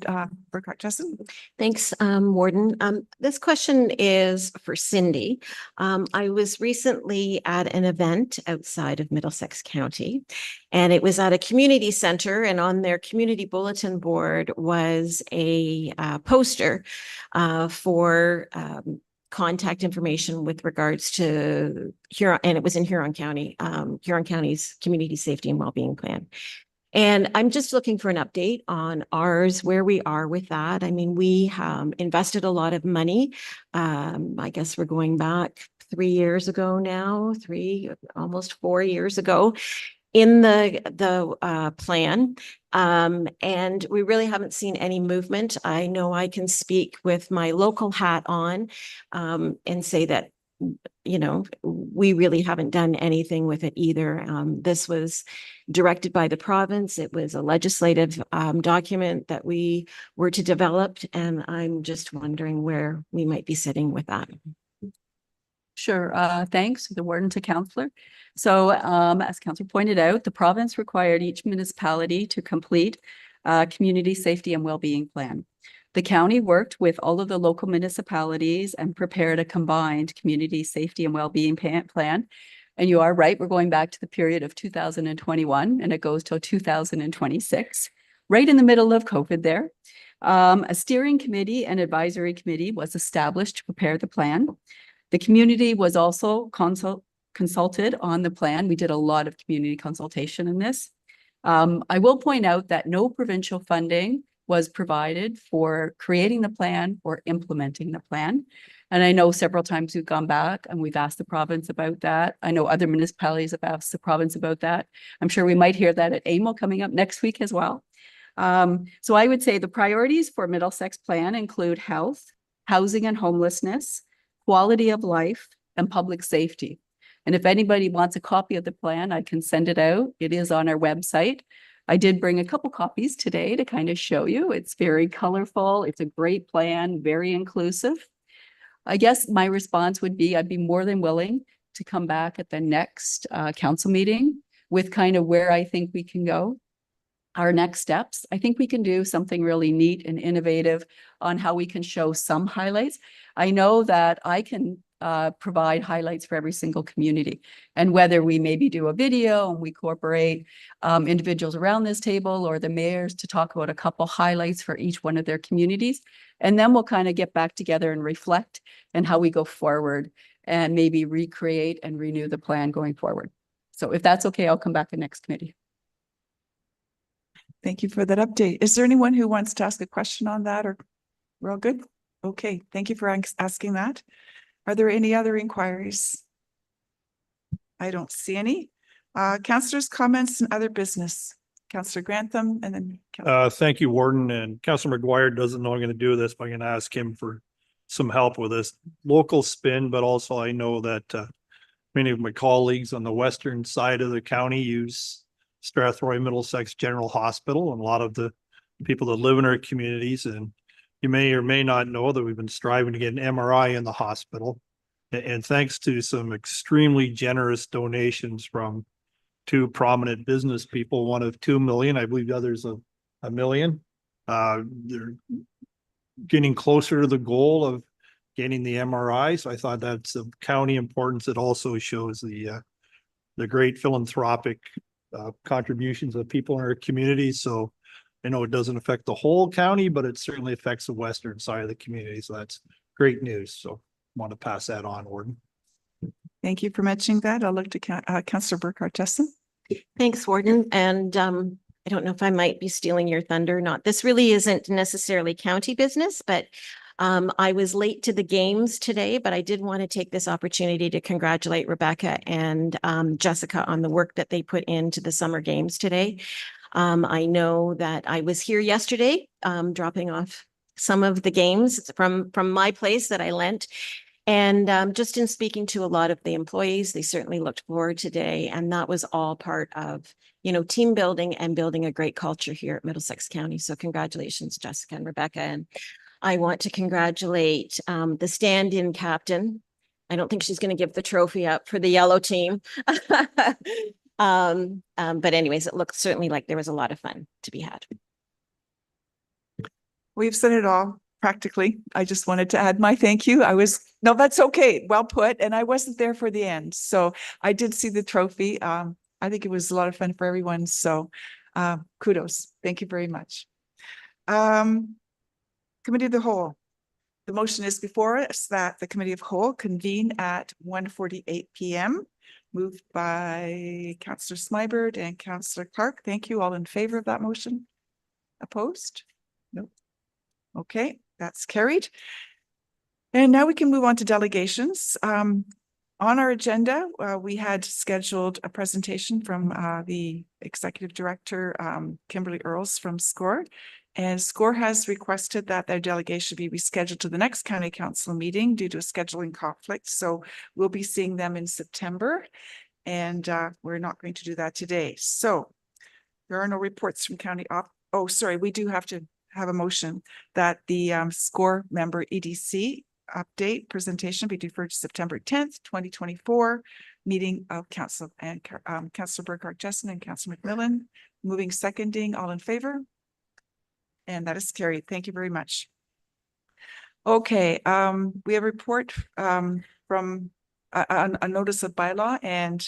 Burkhart-Jessen. Thanks, Warden. This question is for Cindy. I was recently at an event outside of Middlesex County, and it was at a community center, and on their community bulletin board was a poster for contact information with regards to Huron, and it was in Huron County, Huron County's Community Safety and Wellbeing Plan. And I'm just looking for an update on ours, where we are with that. I mean, we invested a lot of money. I guess we're going back 3 years ago now, almost 4 years ago, in the plan. And we really haven't seen any movement. I know I can speak with my local hat on and say that, you know, we really haven't done anything with it either. This was directed by the province. It was a legislative document that we were to develop, and I'm just wondering where we might be sitting with that. Sure. Thanks, the warden to councillor. So as councillor pointed out, the province required each municipality to complete a community safety and wellbeing plan. The county worked with all of the local municipalities and prepared a combined community safety and wellbeing plan. And you are right, we're going back to the period of 2021, and it goes till 2026, right in the middle of COVID there. A steering committee and advisory committee was established to prepare the plan. The community was also consulted on the plan. We did a lot of community consultation in this. I will point out that no provincial funding was provided for creating the plan or implementing the plan. And I know several times we've gone back and we've asked the province about that. I know other municipalities have asked the province about that. I'm sure we might hear that at AMO coming up next week as well. So I would say the priorities for Middlesex plan include health, housing and homelessness, quality of life, and public safety. And if anybody wants a copy of the plan, I can send it out. It is on our website. I did bring a couple copies today to kind of show you. It's very colorful. It's a great plan, very inclusive. I guess my response would be I'd be more than willing to come back at the next council meeting with kind of where I think we can go. Our next steps. I think we can do something really neat and innovative on how we can show some highlights. I know that I can provide highlights for every single community, and whether we maybe do a video and we incorporate individuals around this table or the mayors to talk about a couple highlights for each one of their communities. And then we'll kind of get back together and reflect and how we go forward and maybe recreate and renew the plan going forward. So if that's okay, I'll come back to next committee. Thank you for that update. Is there anyone who wants to ask a question on that, or we're all good? Okay, thank you for asking that. Are there any other inquiries? I don't see any. Councillors' comments and other business. Councillor Grantham and then. Thank you, Warden, and Councillor McGuire doesn't know I'm going to do this, but I'm going to ask him for some help with this local spin, but also I know that many of my colleagues on the western side of the county use Strathroy Middlesex General Hospital, and a lot of the people that live in our communities. And you may or may not know that we've been striving to get an MRI in the hospital. And thanks to some extremely generous donations from two prominent business people, one of 2 million, I believe the other's of $1 million. They're getting closer to the goal of getting the MRI. So I thought that's of county importance. It also shows the great philanthropic contributions of people in our community. So I know it doesn't affect the whole county, but it certainly affects the western side of the community. So that's great news. So I want to pass that on, Warden. Thank you for mentioning that. I'll look to Councillor Burkhart-Tesson. Thanks, Warden. And I don't know if I might be stealing your thunder or not. This really isn't necessarily county business, but I was late to the games today, but I did want to take this opportunity to congratulate Rebecca and Jessica on the work that they put into the summer games today. I know that I was here yesterday, dropping off some of the games from my place that I lent. And just in speaking to a lot of the employees, they certainly looked forward today. And that was all part of, team building and building a great culture here at Middlesex County. So congratulations, Jessica and Rebecca. And I want to congratulate the stand-in captain. I don't think she's going to give the trophy up for the yellow team. But anyways, it looked certainly like there was a lot of fun to be had. We've said it all practically. I just wanted to add my thank you. No, that's okay. Well put. And I wasn't there for the end. So I did see the trophy. I think it was a lot of fun for everyone. So kudos. Thank you very much. Committee of the Whole. The motion is before us that the Committee of Whole convene at 1:48 p.m. Moved by Councillor Smybird and Councillor Clark. Thank you. All in favor of that motion? Opposed? Nope. Okay, that's carried. And now we can move on to delegations. On our agenda, we had scheduled a presentation from the Executive Director, Kimberly Earls from SCORE. And SCORE has requested that their delegation be rescheduled to the next County Council meeting due to a scheduling conflict. So we'll be seeing them in September, and we're not going to do that today. So there are no reports from county oh, sorry, we do have to have a motion that the SCORE member EDC update presentation be deferred to September 10th, 2024 meeting of Council and Councillor Burkhart-Tesson and Councillor McMillan. Moving, seconding, all in favor? And that is carried. Thank you very much. Okay, we have a report from a notice of bylaw, and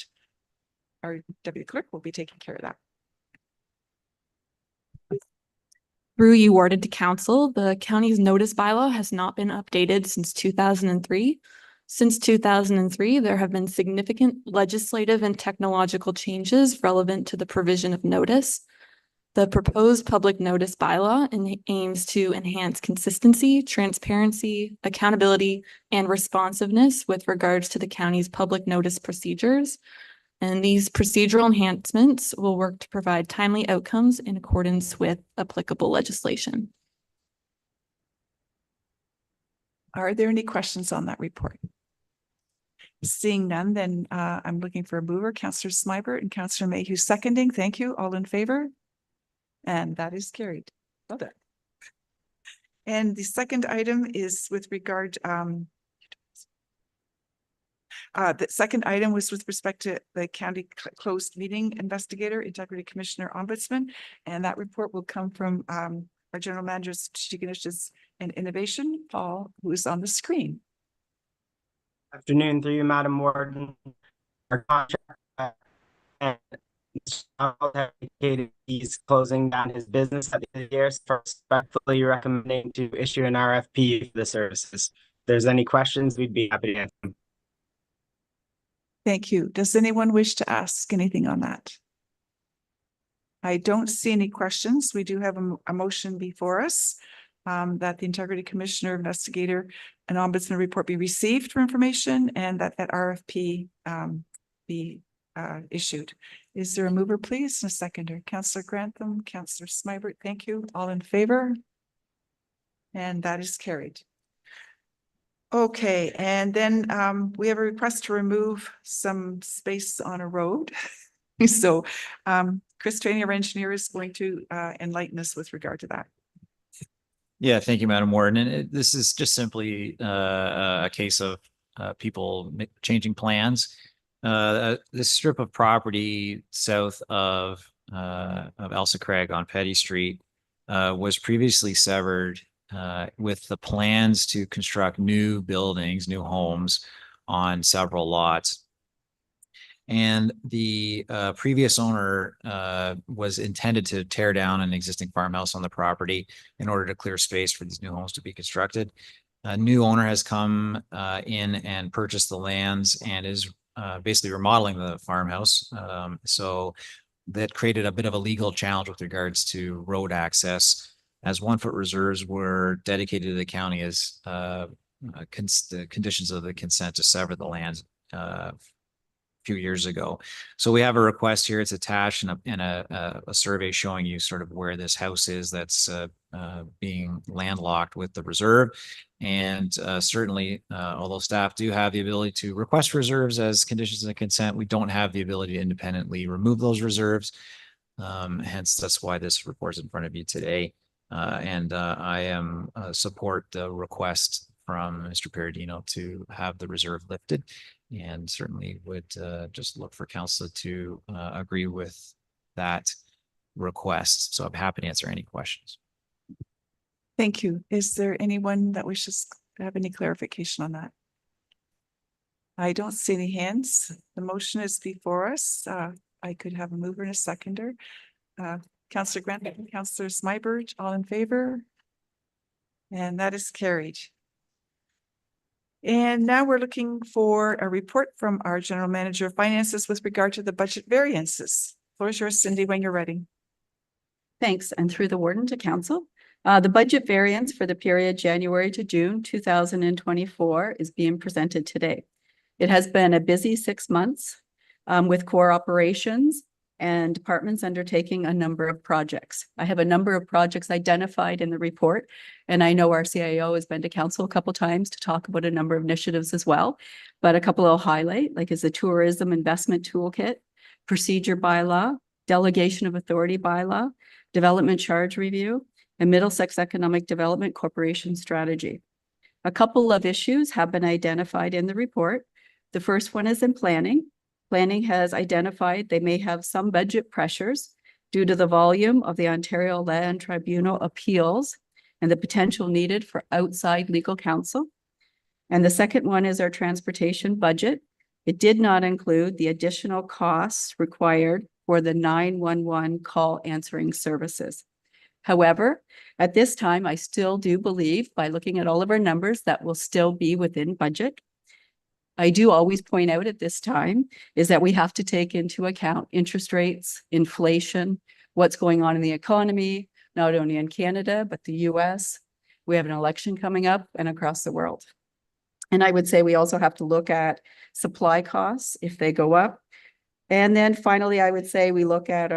our deputy clerk will be taking care of that. Through you, Warden to Council, the county's notice bylaw has not been updated since 2003. Since 2003, there have been significant legislative and technological changes relevant to the provision of notice. The proposed public notice bylaw aims to enhance consistency, transparency, accountability, and responsiveness with regards to the county's public notice procedures. And these procedural enhancements will work to provide timely outcomes in accordance with applicable legislation. Are there any questions on that report? Seeing none, then I'm looking for a mover, Councillor Smybert and Councillor Mayhew seconding. Thank you. All in favor? And that is carried. Well done. And the second item is with regard, the second item was with respect to the county closed meeting investigator, integrity commissioner, ombudsman, and that report will come from our general manager of strategic initiatives and innovation, Paul, who is on the screen. Afternoon, through you, Madam Warden. Our contract and he's closing down his business at the end of the year, so respectfully recommending to issue an RFP for the services. If there's any questions, we'd be happy to answer them. Thank you. Does anyone wish to ask anything on that? I don't see any questions. We do have a motion before us that the integrity commissioner, investigator, and ombudsman report be received for information and that RFP be issued. Is there a mover, please, and a seconder? Councillor Grantham, Councillor Smybert, thank you. All in favor? And that is carried. Okay, and then we have a request to remove some space on a road. So Chris Trainey, our engineer, is going to enlighten us with regard to that. Yeah, thank you, Madam Warden. And this is just simply a case of people changing plans. This strip of property south of Elsa Craig on Petty Street was previously severed with the plans to construct new buildings, new homes on several lots. And the previous owner was intended to tear down an existing farmhouse on the property in order to clear space for these new homes to be constructed. A new owner has come in and purchased the lands and is basically remodeling the farmhouse. So that created a bit of a legal challenge with regards to road access, as 1 foot reserves were dedicated to the county as the conditions of the consent to sever the lands few years ago. So we have a request here. It's attached in a survey showing you sort of where this house is that's being landlocked with the reserve. And certainly, although staff do have the ability to request reserves as conditions of consent, we don't have the ability to independently remove those reserves. Hence, that's why this report is in front of you today. And I am support the request from Mr. Peridino to have the reserve lifted, and certainly would just look for council to agree with that request. So I'm happy to answer any questions. Thank you. Is there anyone that wishes to have any clarification on that? I don't see any hands. The motion is before us. I could have a mover and a seconder. Councillor Grant and Councillor Smybert, all in favor? And that is carried. And now we're looking for a report from our General Manager of Finances with regard to the budget variances. Floor is yours, Cindy, when you're ready. Thanks. And through the warden to council. The budget variance for the period January to June 2024 is being presented today. It has been a busy 6 months with core operations and departments undertaking a number of projects. I have a number of projects identified in the report, and I know our CIO has been to council a couple of times to talk about a number of initiatives as well, but a couple I'll highlight, like is the tourism investment toolkit, procedure bylaw, delegation of authority bylaw, development charge review, and Middlesex Economic Development Corporation strategy. A couple of issues have been identified in the report. The first one is in planning. Planning has identified they may have some budget pressures due to the volume of the Ontario Land Tribunal appeals and the potential needed for outside legal counsel. And the second one is our transportation budget. It did not include the additional costs required for the 911 call answering services. However, at this time, I still do believe by looking at all of our numbers that will still be within budget. I do always point out at this time is that we have to take into account interest rates, inflation, what's going on in the economy, not only in Canada, but the US. We have an election coming up and across the world. And I would say we also have to look at supply costs if they go up. And then finally, I would say we look at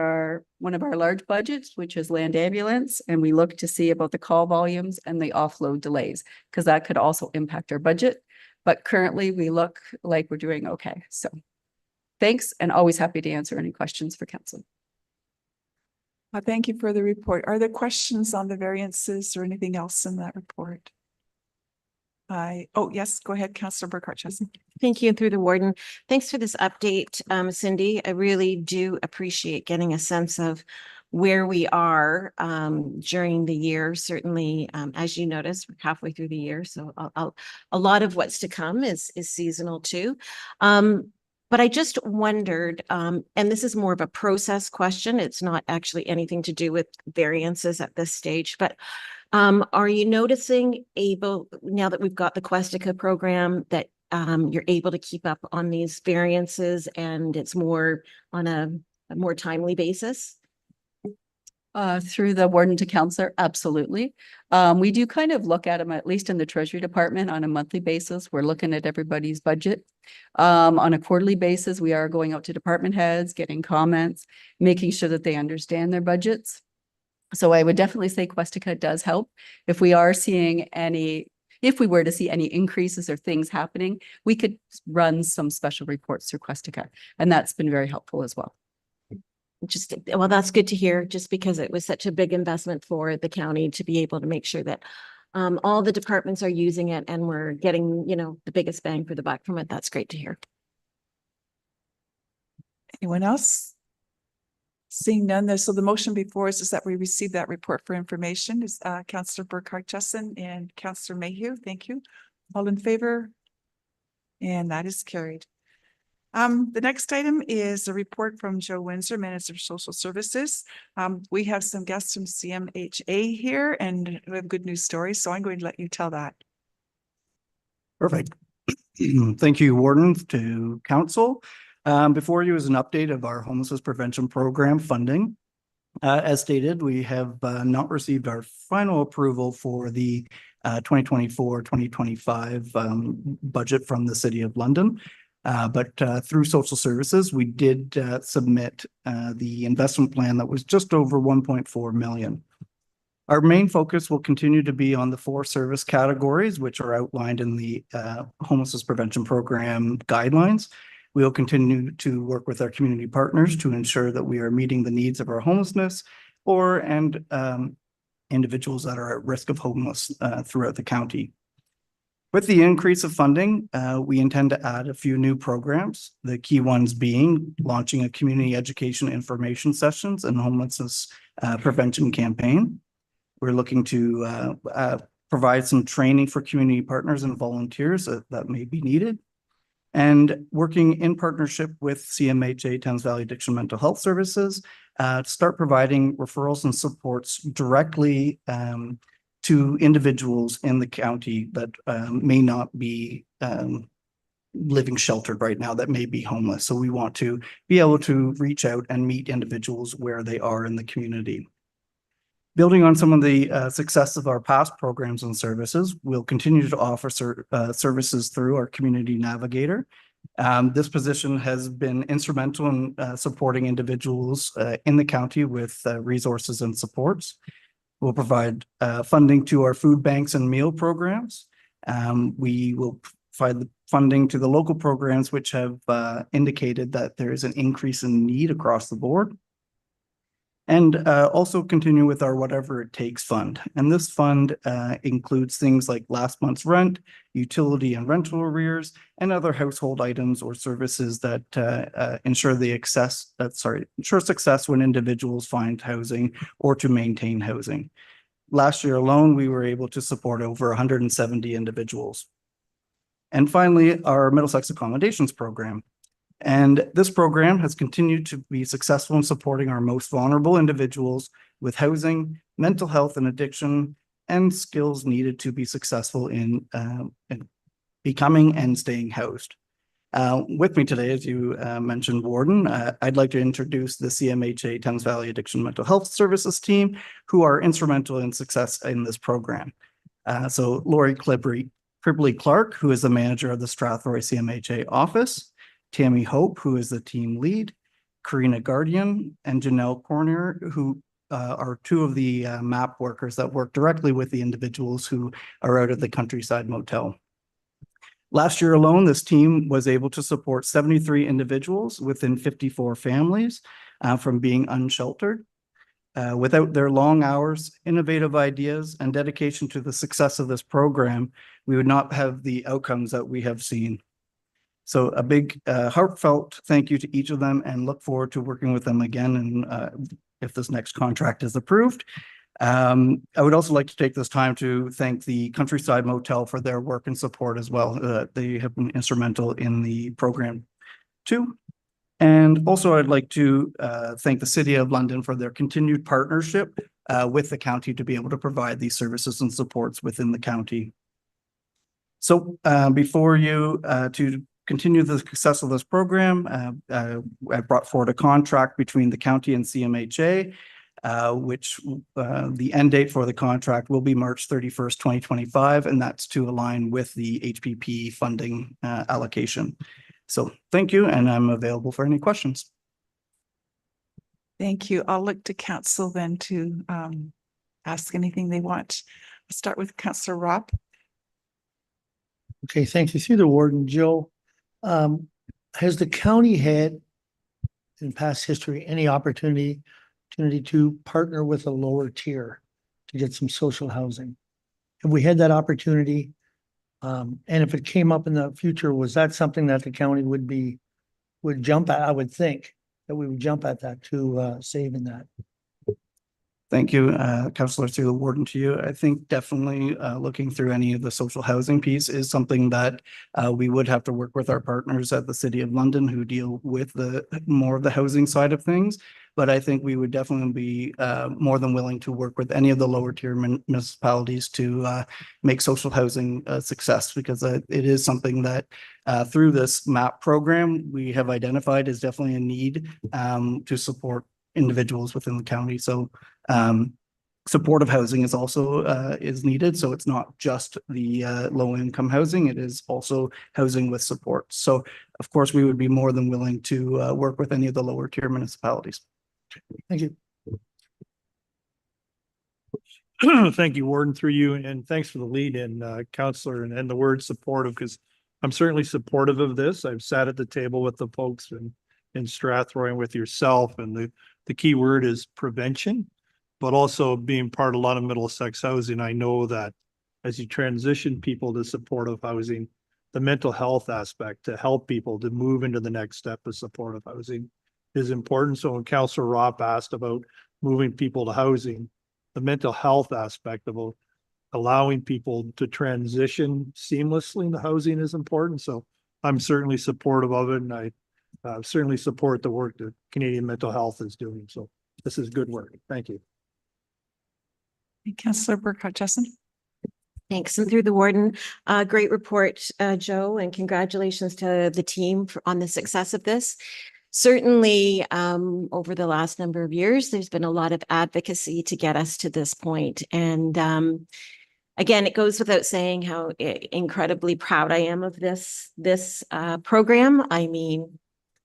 one of our large budgets, which is land ambulance, and we look to see about the call volumes and the offload delays, because that could also impact our budget. But currently we look like we're doing okay. So thanks, and always happy to answer any questions for council. Thank you for the report. Are there questions on the variances or anything else in that report? Oh, yes, go ahead, Councillor Burkhart-Chesson. Thank you, through the warden. Thanks for this update, Cindy. I really do appreciate getting a sense of where we are during the year. Certainly, as you noticed, we're halfway through the year, so a lot of what's to come is seasonal too. But I just wondered, and this is more of a process question. It's not actually anything to do with variances at this stage, but are you noticing now that we've got the Questica program, that you're able to keep up on these variances and it's more on a more timely basis? Through the warden to councillor, absolutely. We do kind of look at them, at least in the Treasury Department, on a monthly basis. We're looking at everybody's budget. On a quarterly basis, we are going out to department heads, getting comments, making sure that they understand their budgets. So I would definitely say Questica does help. If we were to see any increases or things happening, we could run some special reports through Questica, and that's been very helpful as well. Well, that's good to hear, just because it was such a big investment for the county to be able to make sure that all the departments are using it and we're getting, the biggest bang for the buck from it. That's great to hear. Anyone else? Seeing none, so the motion before us is that we receive that report for information. Is Councillor Burkhart-Chesson and Councillor Mayhew. Thank you. All in favor? And that is carried. The next item is a report from Joe Windsor, Manager of Social Services. We have some guests from CMHA here and we have good news stories, so I'm going to let you tell that. Perfect. Thank you, Warden, to Council. Before you is an update of our homelessness prevention program funding. As stated, we have not received our final approval for the 2024-2025 budget from the City of London. But through social services, we did submit the investment plan that was just over 1.4 million. Our main focus will continue to be on the 4 service categories, which are outlined in the homelessness prevention program guidelines. We will continue to work with our community partners to ensure that we are meeting the needs of our homelessness and individuals that are at risk of homeless throughout the county. With the increase of funding, we intend to add a few new programs, the key ones being launching a community education information sessions and homelessness prevention campaign. We're looking to provide some training for community partners and volunteers that may be needed, and working in partnership with CMHA, Thames Valley Addiction Mental Health Services, to start providing referrals and supports directly to individuals in the county that may not be living sheltered right now, that may be homeless. So we want to be able to reach out and meet individuals where they are in the community. Building on some of the success of our past programs and services, we'll continue to offer services through our community navigator. This position has been instrumental in supporting individuals in the county with resources and supports. We'll provide funding to our food banks and meal programs. We will provide the funding to the local programs which have indicated that there is an increase in need across the board. And also continue with our Whatever It Takes fund. And this fund includes things like last month's rent, utility and rental arrears, and other household items or services that ensure success when individuals find housing or to maintain housing. Last year alone, we were able to support over 170 individuals. And finally, our Middlesex accommodations program. And this program has continued to be successful in supporting our most vulnerable individuals with housing, mental health and addiction, and skills needed to be successful in becoming and staying housed. With me today, as you mentioned, Warden, I'd like to introduce the CMHA Thames Valley Addiction Mental Health Services team, who are instrumental in success in this program. So Lori Cribley Clark, who is the manager of the Strathroy CMHA office, Tammy Hope, who is the team lead, Karina Guardian, and Janelle Corner, who are two of the MAP workers that work directly with the individuals who are out at the Countryside Motel. Last year alone, this team was able to support 73 individuals within 54 families from being unsheltered. Without their long hours, innovative ideas, and dedication to the success of this program, we would not have the outcomes that we have seen. So a big heartfelt thank you to each of them, and look forward to working with them again, and if this next contract is approved. I would also like to take this time to thank the Countryside Motel for their work and support as well. They have been instrumental in the program too. And also I'd like to thank the City of London for their continued partnership with the county to be able to provide these services and supports within the county. So before you to continue the success of this program, I brought forward a contract between the county and CMHA, which the end date for the contract will be March 31st, 2025, and that's to align with the HPP funding allocation. So thank you, and I'm available for any questions. Thank you. I'll look to council then to ask anything they want. I'll start with Councillor Robb. Okay, thank you. Through the Warden, Joe, has the county had in past history any opportunity to partner with a lower tier to get some social housing? Have we had that opportunity? And if it came up in the future, was that something that the county would jump at? I would think that we would jump at that to save in that. Thank you, Councillor, through the Warden, to you. I think definitely looking through any of the social housing piece is something that we would have to work with our partners at the City of London who deal with the more of the housing side of things. But I think we would definitely be more than willing to work with any of the lower tier municipalities to make social housing a success, because it is something that through this MAP program, we have identified is definitely a need to support individuals within the county. So supportive housing is also is needed. So it's not just the low income housing, it is also housing with support. So of course, we would be more than willing to work with any of the lower tier municipalities. Thank you. Thank you, Warden, through you, and thanks for the lead in, Councillor, and the word supportive, because I'm certainly supportive of this. I've sat at the table with the folks in Strathroy and with yourself, and the key word is prevention, but also being part of a lot of Middlesex housing. I know that as you transition people to supportive housing, the mental health aspect to help people to move into the next step of supportive housing is important. So when Councillor Ropp asked about moving people to housing, the mental health aspect of allowing people to transition seamlessly into housing is important. So I'm certainly supportive of it, and I certainly support the work that Canadian Mental Health is doing. So this is good work. Thank you. Councillor Burkhart-Jessen. Thanks. And through the Warden, great report, Joe, and congratulations to the team on the success of this. Certainly, over the last number of years, there's been a lot of advocacy to get us to this point. And again, it goes without saying how incredibly proud I am of this program. I mean,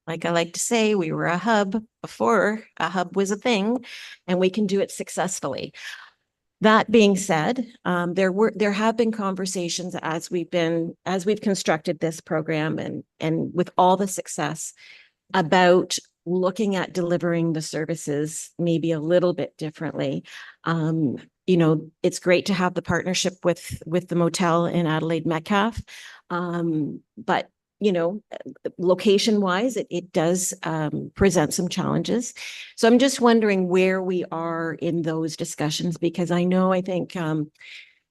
like I like to say, we were a hub before a hub was a thing, and we can do it successfully. That being said, there have been conversations as we've constructed this program and with all the success about looking at delivering the services maybe a little bit differently. You know, it's great to have the partnership with the motel in Adelaide Metcalfe, but you know, location wise, it does present some challenges. So I'm just wondering where we are in those discussions, because I think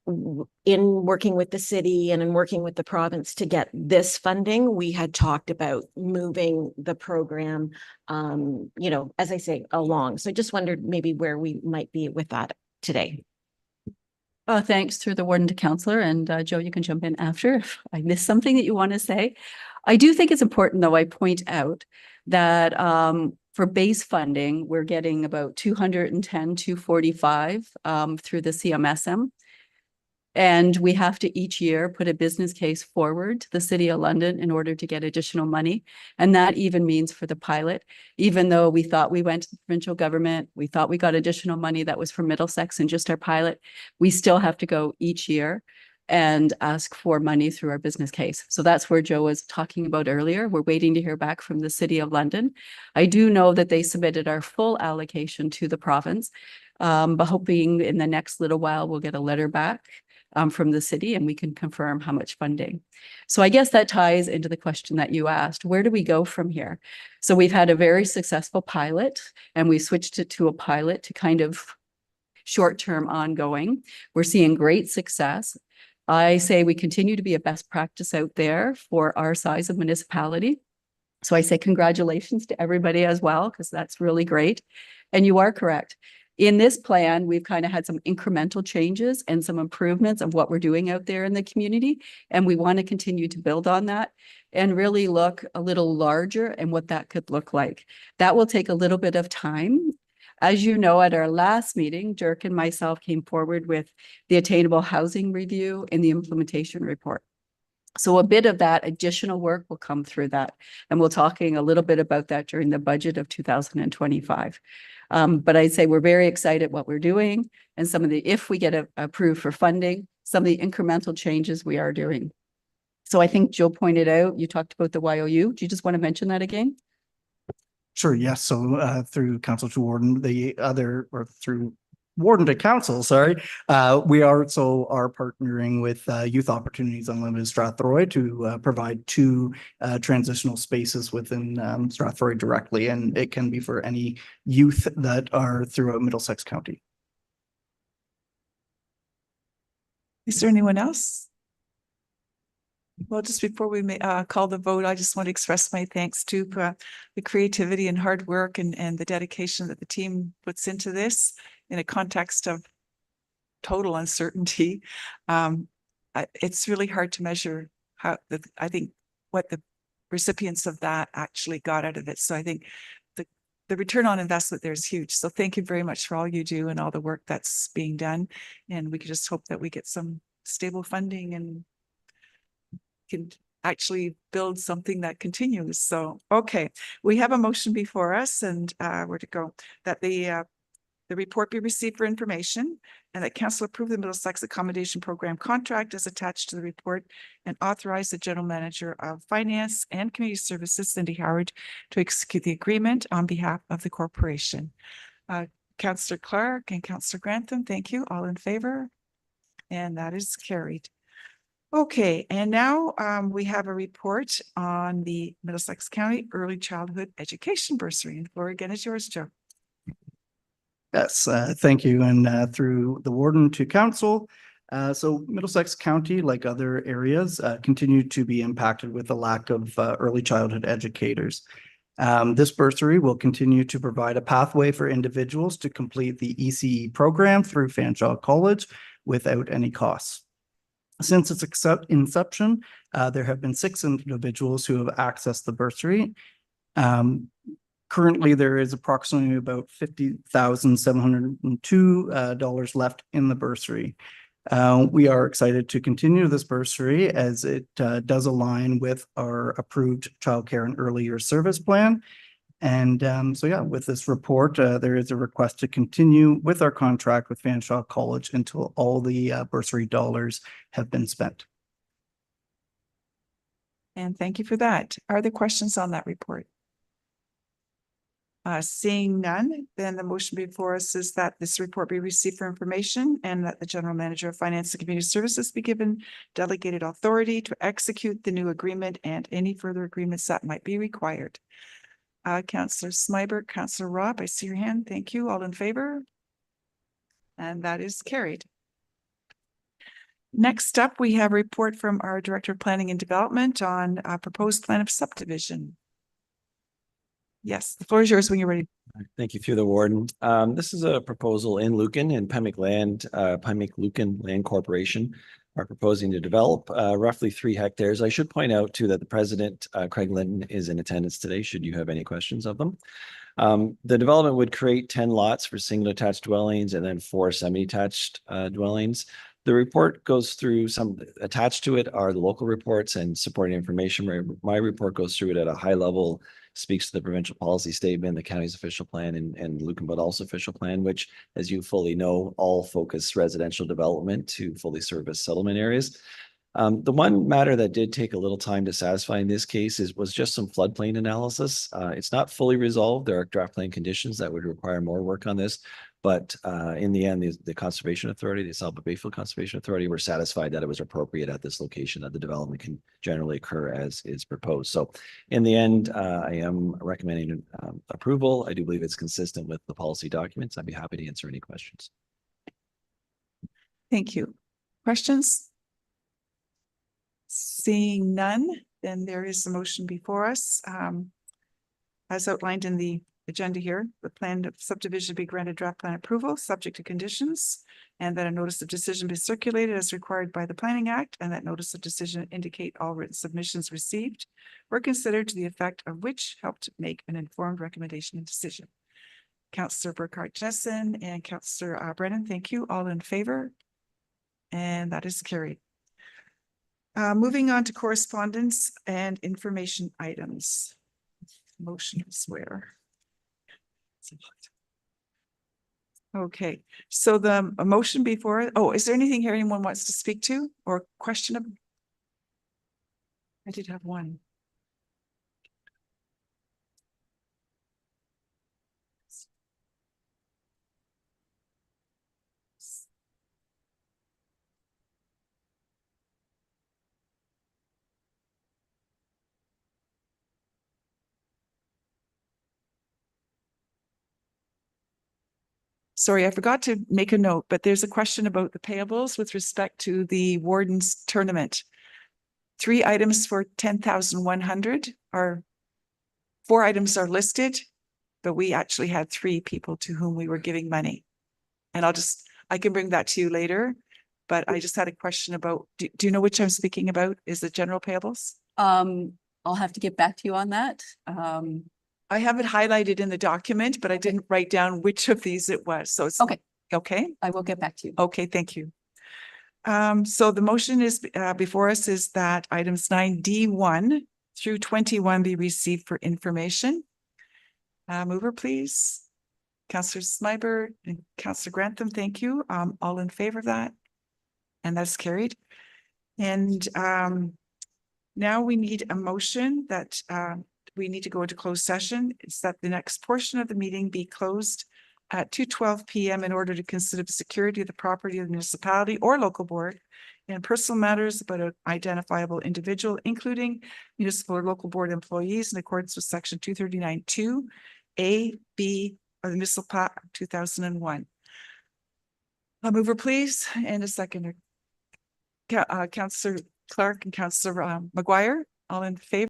in working with the city and in working with the province to get this funding, we had talked about moving the program, you know, as I say, along. So I just wondered maybe where we might be with that today. Thanks through the Warden to Councillor, and Joe, you can jump in after if I missed something that you want to say. I do think it's important, though, I point out that for base funding, we're getting about 210, 245 through the CMSM. And we have to each year put a business case forward to the City of London in order to get additional money. And that even means for the pilot, even though we thought we went to the provincial government, we thought we got additional money that was for Middlesex and just our pilot, we still have to go each year and ask for money through our business case. So that's where Joe was talking about earlier. We're waiting to hear back from the City of London. I do know that they submitted our full allocation to the province, but hoping in the next little while we'll get a letter back from the city and we can confirm how much funding. So I guess that ties into the question that you asked, where do we go from here? So we've had a very successful pilot and we switched it to a pilot to kind of short-term ongoing. We're seeing great success. I say we continue to be a best practice out there for our size of municipality. So I say congratulations to everybody as well, because that's really great. And you are correct. In this plan, we've kind of had some incremental changes and some improvements of what we're doing out there in the community. And we want to continue to build on that and really look a little larger and what that could look like. That will take a little bit of time. As you know, at our last meeting, Dirk and myself came forward with the attainable housing review and the implementation report. So a bit of that additional work will come through that. And we'll talking a little bit about that during the budget of 2025. But I'd say we're very excited what we're doing and some of the, if we get approved for funding, some of the incremental changes we are doing. So I think Joe pointed out, you talked about the YOU. Do you just want to mention that again? Sure, yes. So through Council to Warden, through Warden to Council, sorry, we also are partnering with Youth Opportunities Unlimited Strathroy to provide 2 transitional spaces within Strathroy directly, and it can be for any youth that are throughout Middlesex County. Is there anyone else? Well, just before we call the vote, I just want to express my thanks to the creativity and hard work and the dedication that the team puts into this in a context of total uncertainty. It's really hard to measure how I think what the recipients of that actually got out of it. So I think the return on investment there is huge. So thank you very much for all you do and all the work that's being done. And we can just hope that we get some stable funding and can actually build something that continues. So, okay, we have a motion before us and we're to go that the report be received for information and that council approve the Middlesex Accommodation Program contract as attached to the report and authorize the General Manager of Finance and Community Services, Cindy Howard, to execute the agreement on behalf of the corporation. Councillor Clark and Councillor Grantham, thank you. All in favor? And that is carried. Okay, and now we have a report on the Middlesex County Early Childhood Education Bursary. And the floor again is yours, Joe. Yes, thank you. And through the Warden to Council. So Middlesex County, like other areas, continue to be impacted with the lack of early childhood educators. This bursary will continue to provide a pathway for individuals to complete the ECE program through Fanshawe College without any costs. Since its inception, there have been 6 individuals who have accessed the bursary. Currently, there is approximately about $50,702 left in the bursary. We are excited to continue this bursary as it does align with our approved childcare and early years service plan. And so, yeah, with this report, there is a request to continue with our contract with Fanshawe College until all the bursary dollars have been spent. And thank you for that. Are there questions on that report? Seeing none, then the motion before us is that this report be received for information and that the General Manager of Finance and Community Services be given delegated authority to execute the new agreement and any further agreements that might be required. Councillor Smyberg, Councillor Robb, I see your hand. Thank you. All in favor? And that is carried. Next up, we have a report from our Director of Planning and Development on a proposed plan of subdivision. Yes, the floor is yours when you're ready. Thank you, through the Warden. This is a proposal in Lucan and Pemic Lucan Land Corporation are proposing to develop, roughly 3 hectares. I should point out too that the president, Craig Linton, is in attendance today, should you have any questions of them. The development would create 10 lots for single attached dwellings and then 4 semi-attached dwellings. The report goes through some, attached to it are the local reports and supporting information. My report goes through it at a high level, speaks to the provincial policy statement, the county's official plan, and Luke and Budall's official plan, which, as you fully know, all focus residential development to fully service settlement areas. The one matter that did take a little time to satisfy in this case was just some floodplain analysis. It's not fully resolved. There are draft plan conditions that would require more work on this. But in the end, the Conservation Authority, the South Bayfield Conservation Authority, were satisfied that it was appropriate at this location, that the development can generally occur as is proposed. So in the end, I am recommending approval. I do believe it's consistent with the policy documents. I'd be happy to answer any questions. Thank you. Questions? Seeing none, then there is a motion before us. As outlined in the agenda here, the planned subdivision be granted draft plan approval, subject to conditions, and that a notice of decision be circulated as required by the Planning Act, and that notice of decision indicate all written submissions received were considered, to the effect of which helped make an informed recommendation and decision. Councillor Burkhart Jessen and Councillor Brennan, thank you. All in favor? And that is carried. Moving on to correspondence and information items. Motion is where? Okay, so the motion before, is there anything here anyone wants to speak to or question? I did have one. Sorry, I forgot to make a note, but there's a question about the payables with respect to the warden's tournament. 3 items for 10,100 are 4 items are listed, but we actually had 3 people to whom we were giving money. And I can bring that to you later, but I just had a question about, do you know which I'm speaking about? Is it general payables? I'll have to get back to you on that. I have it highlighted in the document, but I didn't write down which of these it was. So it's okay. Okay. I will get back to you. Okay, thank you. So the motion is before us is that items 9D1 through 21 be received for information. Mover, please. Councillor Smiber and Councillor Grantham, thank you. All in favor of that? And that's carried. And now we need a motion that we need to go into closed session. It's that the next portion of the meeting be closed at 2:12 p.m. in order to consider the security of the property of the municipality or local board and personal matters about an identifiable individual, including municipal or local board employees in accordance with section 239(2) A, B of the Municipal Act 2001. A mover, please, and a seconder. Councillor Clark and Councillor McGuire, all in favor?